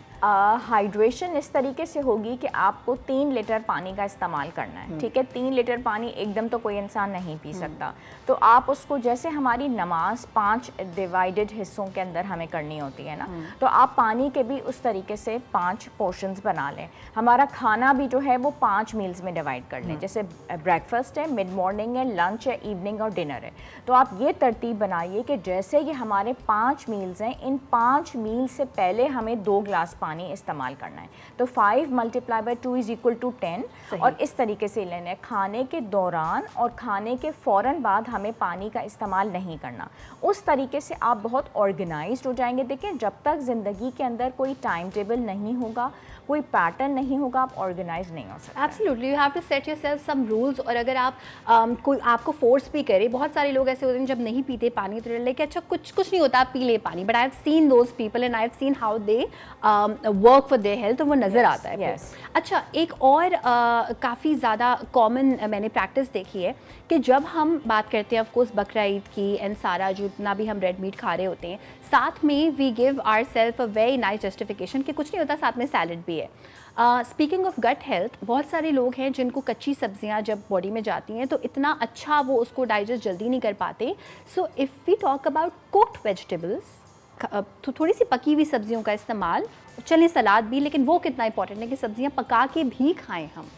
हाइड्रेशन इस तरीके से होगी कि आपको 3 लीटर पानी का इस्तेमाल करना है, ठीक है। 3 लीटर पानी एकदम तो कोई इंसान नहीं पी सकता, तो आप उसको, जैसे हमारी नमाज 5 डिवाइडेड हिस्सों के अंदर हमें करनी होती है ना, तो आप पानी के भी उस तरीके से 5 पोर्शंस बना लें। हमारा खाना भी जो है वो 5 मील्स में डिवाइड कर लें, जैसे ब्रेकफास्ट है, मिड मॉर्निंग है, लंच है, इवनिंग और डिनर है। तो आप ये तरतीब बनाइए कि जैसे ये हमारे 5 मील्स हैं, इन 5 मील से पहले हमें 2 ग्लास पानी इस्तेमाल करना है। तो 5 multiply by 2 is equal to 10, और इस तरीके से लेना है। खाने के दौरान और खाने के फ़ौरन बाद हमें पानी का इस्तेमाल नहीं करना। उस तरीके से आप बहुत ऑर्गेनाइज्ड हो जाएंगे। देखिए, जब तक ज़िंदगी के अंदर कोई टाइम टेबल नहीं होगा, कोई पैटर्न नहीं होगा, आप ऑर्गेनाइज नहीं हो सकते। Absolutely, you have to set yourself some rules. और अगर आप कोई आपको फोर्स भी करे, बहुत सारे लोग ऐसे होते हैं जब नहीं पीते पानी तो लेके अच्छा कुछ नहीं होता, आप पी ले पानी, but I have seen those people and I have seen how they work for their health, तो वो नज़र आता है। अच्छा, एक और काफ़ी ज़्यादा कॉमन मैंने प्रैक्टिस देखी है कि जब हम बात करते हैं ऑफ कोर्स बकरा ईद की एंड सारा जो इतना भी हम रेड मीट खा रहे होते हैं, साथ में we give our self a very nice justification कि कुछ नहीं होता, साथ में सैलड भी है। स्पीकिंग ऑफ गट हेल्थ, बहुत सारे लोग हैं जिनको कच्ची सब्जियां जब बॉडी में जाती हैं तो इतना अच्छा वो उसको डाइजेस्ट जल्दी नहीं कर पाते। So if we talk about cooked vegetables, तो थोड़ी सी पकी हुई सब्जियों का इस्तेमाल, चलें सलाद भी, लेकिन वो कितना इंपॉर्टेंट है कि सब्जियां पका के भी खाएं हम?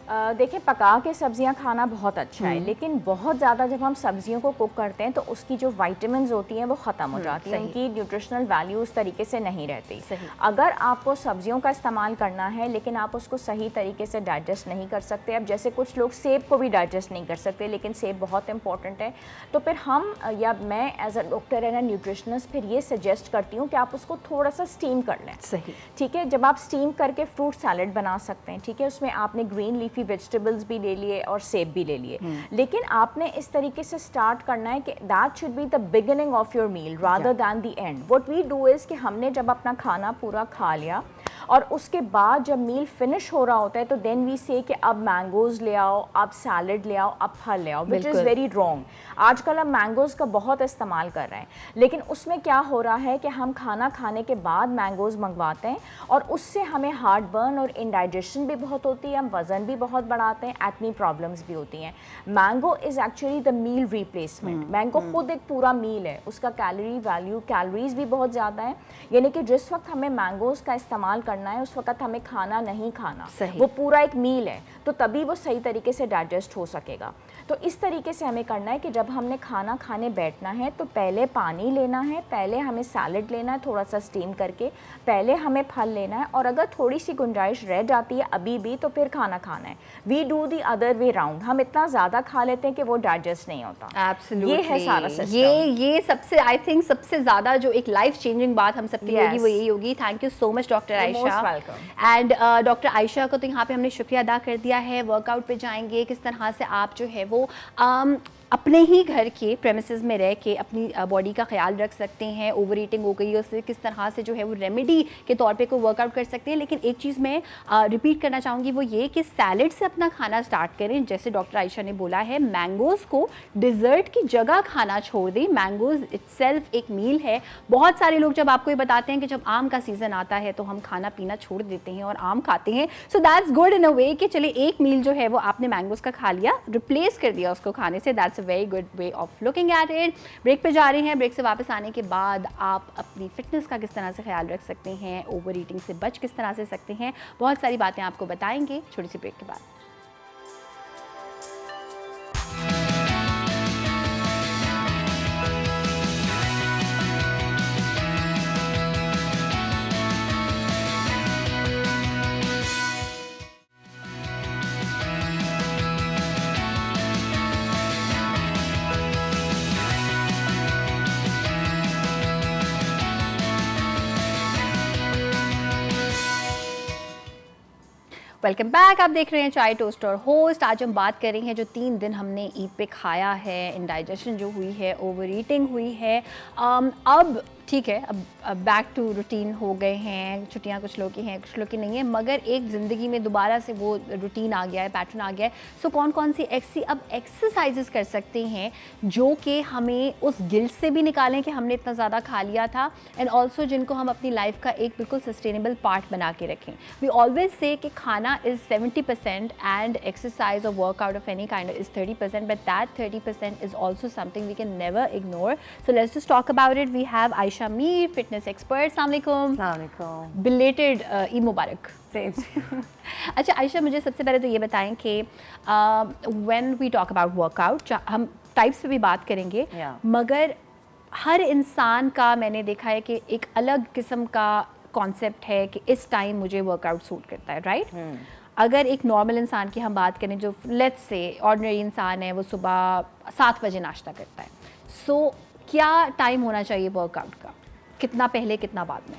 देखिए, पका के सब्जियां खाना बहुत अच्छा है, लेकिन बहुत ज़्यादा जब हम सब्जियों को कुक करते हैं तो उसकी जो विटामिन्स होती हैं वो ख़त्म हो जाती हैं, उनकी न्यूट्रिशनल वैल्यू उस तरीके से नहीं रहती। अगर आपको सब्जियों का इस्तेमाल करना है लेकिन आप उसको सही तरीके से डाइजेस्ट नहीं कर सकते, अब जैसे कुछ लोग सेब को भी डाइजेस्ट नहीं कर सकते लेकिन सेब बहुत इंपॉर्टेंट है, तो फिर हम या मैं as a doctor and a nutritionist फिर ये सजेस्ट करती हूँ कि आप उसको थोड़ा सा स्टीम कर लें। सही, ठीक है। जब आप स्टीम करके फ्रूट सैलेड बना सकते हैं, ठीक है, उसमें आपने ग्रीन लीफी वेजिटेबल्स भी ले लिए और सेब भी ले लिए, लेकिन आपने इस तरीके से स्टार्ट करना है कि that should be the beginning of your meal rather than the end. What we do is कि हमने जब अपना खाना पूरा खा लिया और उसके बाद जब मील फिनिश हो रहा होता है तो देन वी से कि अब मैंगोज ले आओ, अब सैलड ले आओ, अब फल ले आओ, विच इज़ वेरी रॉन्ग। आजकल हम मैंगोज़ का बहुत इस्तेमाल कर रहे हैं, लेकिन उसमें क्या हो रहा है कि हम खाना खाने के बाद मैंगोज़ मंगवाते हैं और उससे हमें हार्ट बर्न और इंडाइजेशन भी बहुत होती है, हम वज़न भी बहुत बढ़ाते हैं, एक्ने प्रॉब्लम्स भी होती हैं। Mango is actually the meal replacement. Mango खुद एक पूरा मील है, उसका कैलोरी वैल्यू, कैलोरीज भी बहुत ज़्यादा है, यानी कि जिस वक्त हमें मैंगोज़ का इस्तेमाल करना है उस वक्त हमें खाना नहीं खाना, वो पूरा एक मील है, तो तभी वो सही तरीके से डाइजेस्ट हो सकेगा। तो इस तरीके से हमें करना है कि जब हमने खाना खाने बैठना है तो पहले पानी लेना है, पहले हमें सैलड लेना है थोड़ा सा स्टीम करके, पहले हमें फल लेना है और अगर थोड़ी सी गुंजाइश रह जाती है अभी भी तो फिर खाना खाना है। We do the other way round, हम इतना ज़्यादा खा लेते हैं कि वो डाइजेस्ट नहीं होता। Absolutely. ये है सारा सिस्टम। ये सबसे आई थिंक सबसे ज़्यादा जो एक लाइफ चेंजिंग बात हम सबके लिए होगी वो यही होगी। Thank you so much doctor Ayesha. And doctor Ayesha को तो यहाँ पे हमने शुक्रिया अदा कर दिया है। वर्कआउट पे जाएंगे, किस तरह से आप जो है वो अपने ही घर के प्रेमिसेस में रह के अपनी बॉडी का ख्याल रख सकते हैं। ओवर ईटिंग हो गई, उससे किस तरह से जो है वो रेमेडी के तौर पे कोई वर्कआउट कर सकते हैं। लेकिन एक चीज़ मैं रिपीट करना चाहूँगी वो ये कि सैलड से अपना खाना स्टार्ट करें। जैसे डॉक्टर आयशा ने बोला है, मैंगोज़ को डिज़र्ट की जगह खाना छोड़ दें। मैंगोज़ इटसेल्फ एक मील है। बहुत सारे लोग जब आपको ये बताते हैं कि जब आम का सीज़न आता है तो हम खाना पीना छोड़ देते हैं और आम खाते हैं। सो दैट्स गुड इन अ वे कि चले एक मील जो है वो आपने मैंगोज़ का खा लिया, रिप्लेस कर दिया उसको खाने से। That's very good way of looking at it. Break पे जा रहे हैं। ब्रेक से वापस आने के बाद आप अपनी फिटनेस का किस तरह से ख्याल रख सकते हैं, ओवर ईटिंग से बच किस तरह से सकते हैं, बहुत सारी बातें आपको बताएंगे छोटी सी ब्रेक के बाद। Welcome back. आप देख रहे हैं चाय टोस्ट और होस्ट। आज हम बात कर रहे हैं जो 3 दिन हमने ईद पे खाया है, इंडाइजेशन जो हुई है, ओवर ईटिंग हुई है। अब ठीक है, अब बैक टू रूटीन हो गए हैं। छुट्टियां कुछ लोग की हैं, कुछ लोग की नहीं है, मगर एक ज़िंदगी में दोबारा से वो रूटीन आ गया है, पैटर्न आ गया है। सो कौन कौन सी अब एक्सरसाइजेस कर सकते हैं जो कि हमें उस गिल्ट से भी निकालें कि हमने इतना ज़्यादा खा लिया था, एंड ऑल्सो जिनको हम अपनी लाइफ का एक बिल्कुल सस्टेनेबल पार्ट बना के रखें। वी ऑलवेज से कि खाना इज़ 70% एंड एक्सरसाइज और workout of any kind is 30%, but that 30% is also something we can never ignore. So let's just talk about it. We have Ayesha Mir, fitness expert. अस्सलाम वालेकुम। Belated Eid मुबारक। अच्छा आयशा, मुझे सबसे पहले तो ये बताएं कि when we talk about workout, हम टाइप्स पे भी बात करेंगे, मगर हर इंसान का मैंने देखा है कि एक अलग किस्म का कॉन्सेप्ट है कि इस टाइम मुझे वर्कआउट सूट करता है, राइट? अगर एक नॉर्मल इंसान की हम बात करें, जो लेट्स से ऑर्डिनरी इंसान है, वो सुबह 7 बजे नाश्ता करता है, सो क्या टाइम होना चाहिए वर्कआउट का? कितना पहले, कितना बाद में?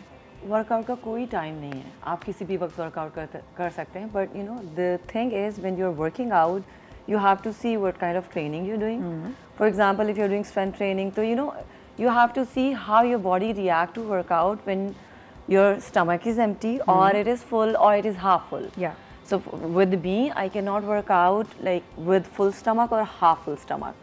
वर्कआउट का कोई टाइम नहीं है, आप किसी भी वक्त वर्कआउट कर सकते हैं, but you know the thing is when you are working out you have to see what kind of training you're doing. For example, if you're doing strength training, so you know you have to see how your body react to workout when your stomach is empty or it is full or it is half full. Yeah. So with me, I cannot work out like with full stomach or half full stomach.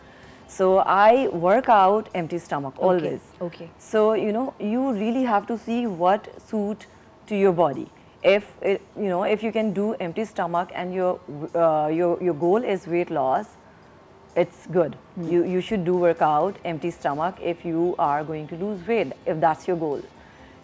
So I work out empty stomach always. Okay. So you know you really have to see what suit to your body. If it, you know, if you can do empty stomach and your goal is weight loss, it's good. You should do workout empty stomach if you are going to lose weight, if that's your goal.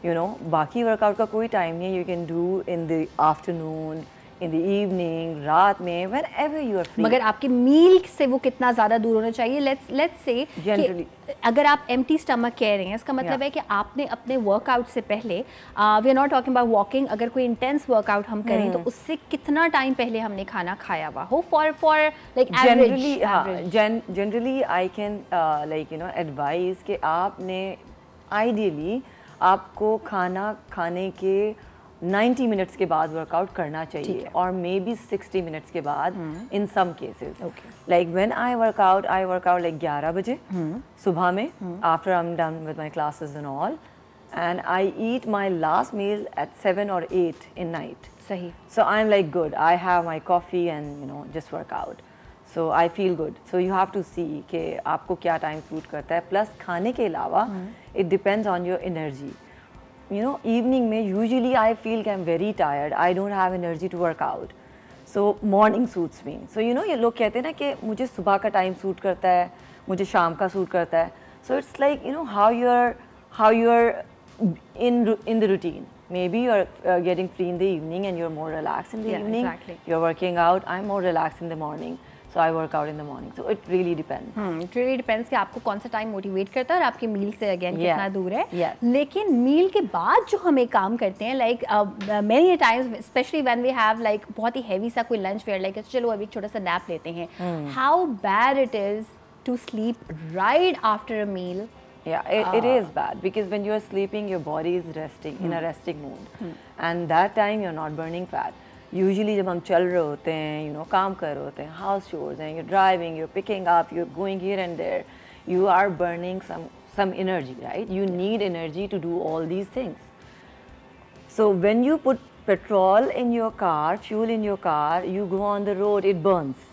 You know, बाकी workout का कोई time नहीं है. You can do in the afternoon, in the evening, रात में, whenever you are free. मगर आपके मील से वो कितना ज़्यादा दूर होना चाहिए? Let's say Generally. कि अगर आप empty stomach कह रहे हैं, इसका मतलब है कि आपने अपने वर्कआउट से पहले, we are not talking about walking, अगर कोई intense workout हम करें तो उससे कितना टाइम पहले हमने खाना खाया हुआ हो for like average? Generally I can like you know advise कि आपने ideally आपको खाना खाने के 90 मिनट्स के बाद वर्कआउट करना चाहिए और मे बी 60 मिनट्स के बाद in some cases. Like when I work out like 11 बजे सुबह में after I am done with my classes and all, and I eat my last meal at 7 or 8 in night. सही. So I am like good, I have my coffee and you know just work out. So I feel good. So you have to see कि आपको क्या time suit करता है. Plus खाने के अलावा it depends on your energy. You know, evening में usually I feel कि I'm very tired. I don't have energy to work out. So morning suits me. So you know, ये लोग कहते हैं ना कि मुझे सुबह का टाइम सूट करता है, मुझे शाम का सूट करता है. So it's like you know how you're in the routine. Maybe you're getting free in the evening and you're more relaxed in the evening. Exactly. You're working out. I'm more relaxed in the morning. So I work out in the morning. So it really depends. It really depends कि आपको कौन सा time motivate करता है और आपके मील से again कितना दूर है. Yes. लेकिन मील के बाद जो हम एक काम करते हैं, like many times specially when we have like बहुत ही हैवी सा कोई लंच वेयर, लाइक चलो अभी छोटा सा नैप लेते हैं. How bad it is to sleep right after a meal? Yeah, it is bad because when you are sleeping, your body is resting in a resting mood, and that time you're not burning fat. Usually जब हम चल रहे होते हैं, you know, काम कर रहे होते हैं, house chores हैं, you're driving, you're picking up, you're going here and there, you are burning some energy, right? You need energy to do all these things. So when you put petrol in your car, fuel in your car, you go on the road, it burns.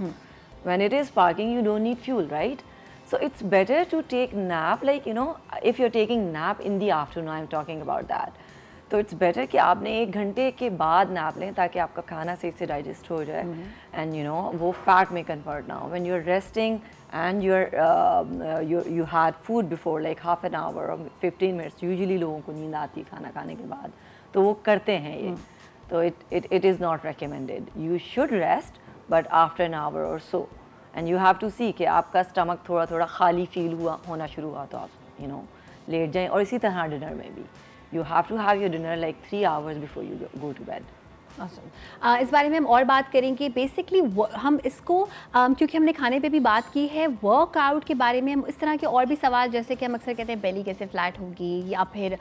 When it is parking, you don't need fuel, right? So it's better to take nap, like you know, if you're taking nap in the afternoon, I'm talking about that. तो it's better कि आपने 1 घंटे के बाद nap लें ताकि आपका खाना सही से डाइजेस्ट हो जाए एंड यू नो वो फैट में कन्वर्ट ना हो. When you are resting and you had food before like half an hour और 15 मिनट्स, यूजुअली लोगों को नींद आती है खाना खाने के बाद, तो वो करते हैं ये. तो it is not recommended. You should rest but after N hour और सो, and you have to see कि आपका स्टमक थोड़ा थोड़ा खाली फील होना शुरू हुआ तो आप यू नो लेट जाएँ. और इसी तरह डिनर में भी you have to have your dinner like 3 hours before you go to bed. Awesome. इस बारे में हम और बात करेंगे. बेसिकली हम इसको क्योंकि हमने खाने पे भी बात की है, वर्कआउट के बारे में हम इस तरह के और भी सवाल, जैसे कि हम अक्सर कहते हैं बेली कैसे फ्लैट होगी, या फिर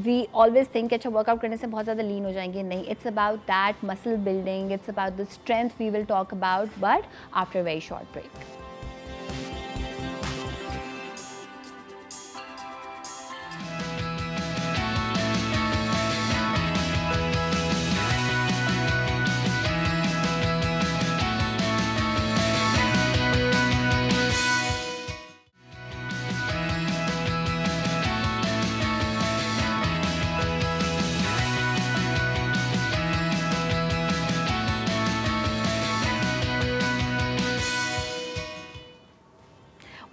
वी ऑलवेज थिंक अच्छा वर्कआउट करने से बहुत ज़्यादा लीन हो जाएंगे. नहीं, it's about that muscle building, it's about the strength we will talk about but after a very short break.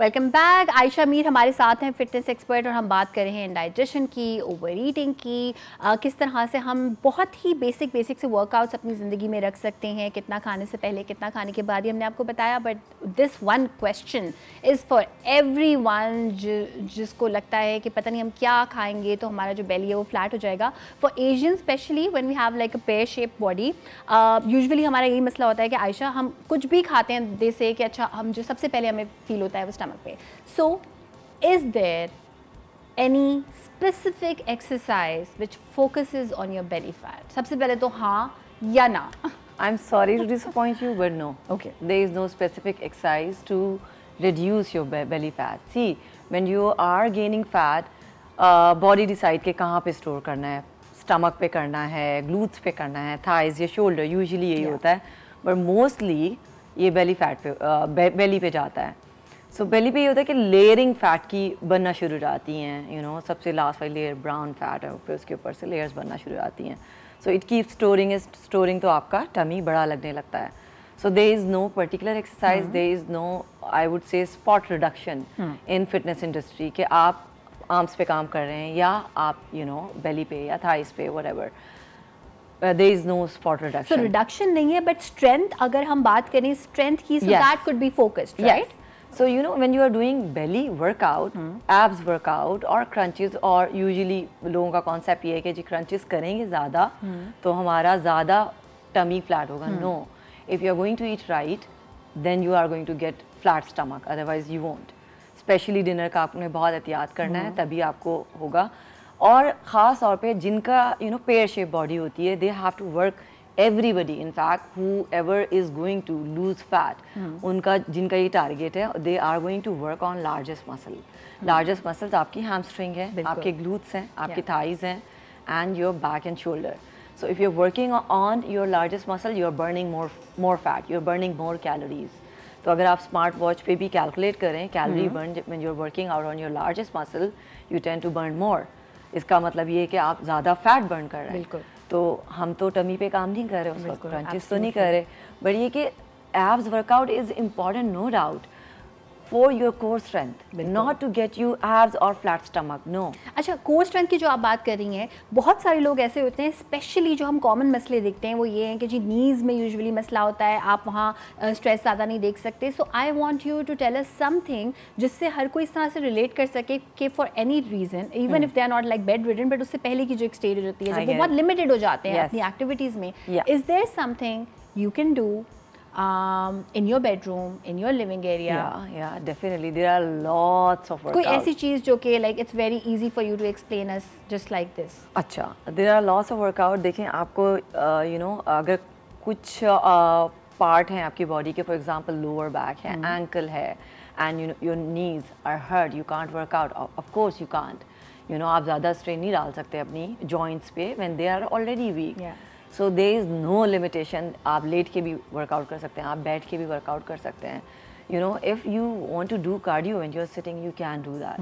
Welcome back. Ayesha Mir हमारे साथ हैं, फिटनेस एक्सपर्ट, और हम बात कर रहे हैं डाइजेशन की, ओवर ईटिंग की, किस तरह से हम बहुत ही बेसिक से वर्कआउट्स अपनी ज़िंदगी में रख सकते हैं, कितना खाने से पहले कितना खाने के बाद ही हमने आपको बताया. But this one question is for everyone जिसको लगता है कि पता नहीं हम क्या खाएंगे तो हमारा जो बेली है वो फ्लैट हो जाएगा. For Asian specially when we have like a pear shape body, usually हमारा यही मसला होता है कि आयशा हम कुछ भी खाते हैं दे से कि अच्छा हम जो सबसे पहले हमें फील होता है वो स्टमक पे. So, is there any specific exercise which focuses on your belly fat? सबसे पहले तो हाँ या ना. I'm sorry to disappoint you, but no. Okay. There is no specific exercise to reduce your belly fat. See, when you are gaining fat, body decide के कहाँ पे store करना है. Stomach पे करना है, glutes पे करना है, thighs या shoulder. Usually यही होता है. But mostly ये belly fat पे, belly पे जाता है. सो बेली पे ये होता है कि लेयरिंग फैट की बनना शुरू हो जाती हैं, यू नो, सबसे लास्ट वाली लेयर ब्राउन फैट है, फिर उसके ऊपर से लेयर्स बनना शुरू हो जाती हैं. सो इट कीप स्टोरिंग तो आपका टमी बड़ा लगने लगता है. So there is no particular exercise, there is no I would say spot reduction in fitness industry कि आप आर्म्स पे काम कर रहे हैं या आप यू नो बेली पे या थाइस पे whatever. there is no spot So reduction. reduction नहीं है, but strength अगर हम बात करें strength की, so Yes. that could be focused, right? Yes. So you know when you are doing belly workout, abs workout or crunches, or usually लोगों का concept ये है कि जी crunches करेंगे ज़्यादा तो हमारा ज़्यादा tummy flat होगा. No, if you are going to eat right, then you are going to get flat stomach. Otherwise you won't. Especially dinner का आपने बहुत एहतियात करना है, तभी आपको होगा. और ख़ास तौर पे जिनका you know pear shape body होती है, they have to work. Everybody, in fact, whoever is going to lose fat, उनका जिनका ये target है, they are going to work on largest muscle. Largest muscles आपकी hamstring है, आपके glutes हैं, आपके thighs हैं, and your back and shoulder. So if you're working on your largest muscle, you're burning more fat, you're burning more calories. तो अगर आप smart watch पे भी कैलकुलेट करें calorie burn when you are working out on your largest muscle, you tend to burn more. इसका मतलब ये है कि आप ज़्यादा फैट बर्न कर रहे हैं. बिल्कुल. तो हम तो टमी पे काम नहीं कर रहे उस वक्त, क्रंचेस तो नहीं कर रहे, बट ये कि abs workout is important no doubt for your core strength, not to get you abs और फ्लैट स्टमक. नो. अच्छा, कोर स्ट्रेंथ की जो आप बात कर रही हैं, बहुत सारे लोग ऐसे होते हैं, स्पेशली जो हम कॉमन मसले देखते हैं वो ये हैं कि जी नीज़ में यूजुअली मसला होता है, आप वहाँ स्ट्रेस ज़्यादा नहीं देख सकते. So I want you to tell us something जिससे हर कोई इस तरह से रिलेट कर सके कि for any reason, even if they are not like bedridden, but उससे पहले की जो एक स्टेज होती है जब वो बहुत लिमिटेड हो जाते हैं अपनी एक्टिविटीज़ में, is there something you can do in your bedroom, in your living area? Yeah, definitely. There are lots of workouts. कोई ऐसी चीज़ जो कि like it's very easy for you to explain us just like this? अच्छा, there are lots of workout. देखें आपको you know अगर कुछ part हैं आपकी बॉडी के, for example lower back है, ankle है, and you know your knees are hurt, you can't work out. Of course you can't. You know आप ज़्यादा strain नहीं डाल सकते अपनी joints पे when they are already weak. Yeah. So there is no limitation. आप late के भी वर्कआउट कर सकते हैं, आप बैठ के भी वर्कआउट कर सकते हैं. You know, if you want to do cardio when you're sitting, you can do that.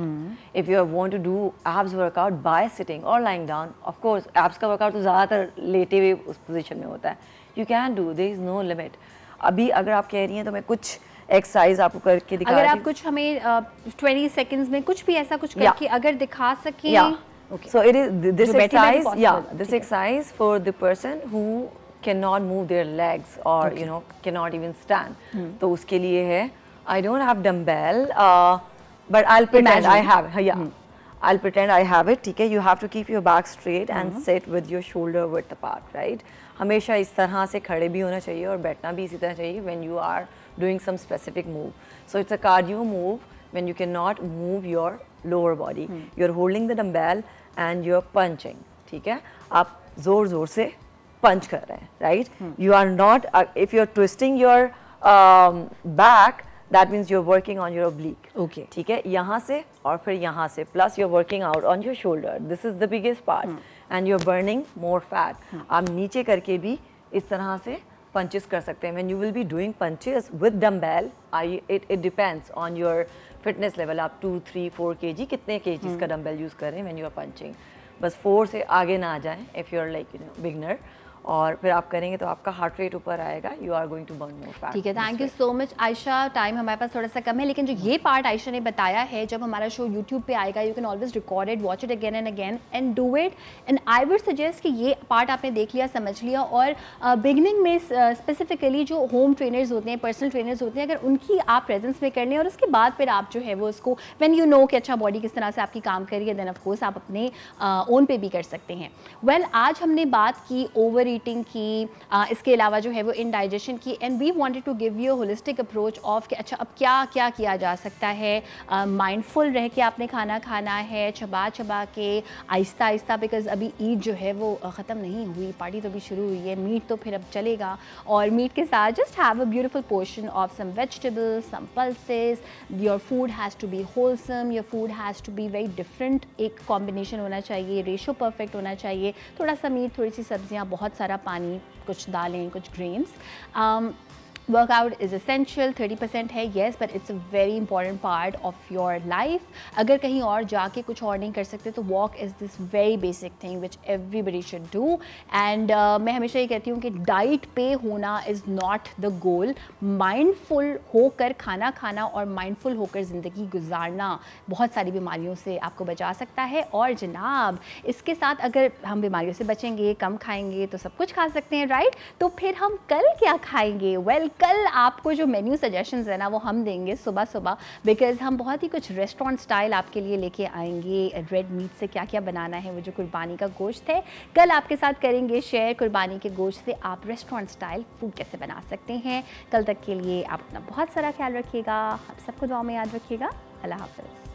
If you want to do abs workout by sitting or lying down, of course, abs का workout तो ज़्यादातर लेटे हुए उस position में होता है. You can do. There is no limit. अभी अगर आप कह रही हैं तो मैं कुछ एक्सरसाइज आपको करके दिखा अगर रही आप कुछ हमें 20 सेकंड्स में कुछ भी ऐसा कुछ करके अगर दिखा सकें. Okay. So it is this जो बैठे बैठे exercise. possible Yeah, है, this ठीक है. exercise for the person who cannot move their legs or you know cannot even stand. तो उसके लिए है. I don't have dumbbell, but I'll pretend I have. Yeah, I'll pretend I have it. ठीक है. You have to keep your back straight and sit with your shoulder width apart, right? हमेशा इस तरह से खड़े भी होना चाहिए और बैठना भी इसी तरह चाहिए when you are doing some specific move. So it's a cardio move when you cannot move your lower body. You're holding the dumbbell and you're punching. ठीक है. आप जोर जोर से punch कर रहे हैं, right? You are not. If you're twisting your back, that means you're working on your oblique. Okay. ठीक है. यहाँ से और फिर यहाँ से. Plus you're working out on your shoulder. This is the biggest part. And you're burning more fat. आप नीचे करके भी इस तरह से punches कर सकते हैं. When you will be doing punches with dumbbell, it depends on your fitness level. आप 2, 3, 4 kg कितने kgs का dumbbell use कर रहे हैं when you are punching. बस 4 से आगे ना आ जाएं if you're like you know beginner. और फिर आप करेंगे तो आपका हार्ट रेट ऊपर आएगा. You are going to burn more fat. ठीक है. Thank you so much Ayesha. Time हमारे पास थोड़ा सा कम है, लेकिन जो ये पार्ट आयशा ने बताया है, जब हमारा शो यूट्यूब पे आएगा, you can always record it, watch it again and again and do it. And I would suggest कि ये पार्ट आपने देख लिया, समझ लिया, और बिगनिंग में स्पेसिफिकली जो होम ट्रेनर्स होते हैं, पर्सनल ट्रेनर्स होते हैं, अगर उनकी आप प्रेजेंस में कर लें और उसके बाद फिर आप जो है वो उसको व्हेन यू नो कि अच्छा बॉडी किस तरह से आपकी काम कर रही है, देन ऑफ कोर्स आप अपने ओन पे भी कर सकते हैं. वेल, आज हमने बात की ओवर ईटिंग की, इसके अलावा जो है वो इंडाइजेशन की, and we wanted to give you holistic approach of कि अच्छा अब क्या क्या किया जा सकता है. माइंडफुल रह के आपने खाना खाना है, चबा चबा के, आहिस्ता आहिस्ता, बिकॉज अभी ईद जो है वो ख़त्म नहीं हुई, पार्टी तो भी शुरू हुई है, मीट तो फिर अब चलेगा, और मीट के साथ just have a beautiful portion of some vegetables, some pulses. Your food has to be wholesome, your food has to be very different. एक कॉम्बिनेशन होना चाहिए, रेशो परफेक्ट होना चाहिए, थोड़ा सा मीट, थोड़ी सी सब्जियाँ, बहुत सारा पानी, कुछ दालें, कुछ ग्रेन्स. वर्कआउट इज़ एसेंशियल, 30% है yes, but it's a very important part of your life. अगर कहीं और जाके कुछ और नहीं कर सकते तो walk is this very basic thing which everybody should do. And मैं हमेशा ये कहती हूँ कि डाइट पे होना is not the goal. Mindful होकर खाना खाना और माइंडफुल होकर ज़िंदगी गुजारना बहुत सारी बीमारियों से आपको बचा सकता है। और जनाब इसके साथ अगर हम बीमारियों से बचेंगे, कम खाएंगे तो सब कुछ खा सकते हैं, राइट? तो फिर हम कल क्या खाएंगे? वेल, कल आपको जो मेन्यू सजेशंस है ना वो हम देंगे सुबह सुबह, बिकॉज हम बहुत ही कुछ रेस्टोरेंट स्टाइल आपके लिए लेके आएंगे। रेड मीट से क्या क्या बनाना है, वो जो कुर्बानी का गोश्त है, कल आपके साथ करेंगे शेयर। कुर्बानी के गोश्त से आप रेस्टोरेंट स्टाइल फूड कैसे बना सकते हैं। कल तक के लिए आप अपना बहुत सारा ख्याल रखिएगा। आप सबको दुआ में याद रखिएगा। अल्लाह हाफ़िज़।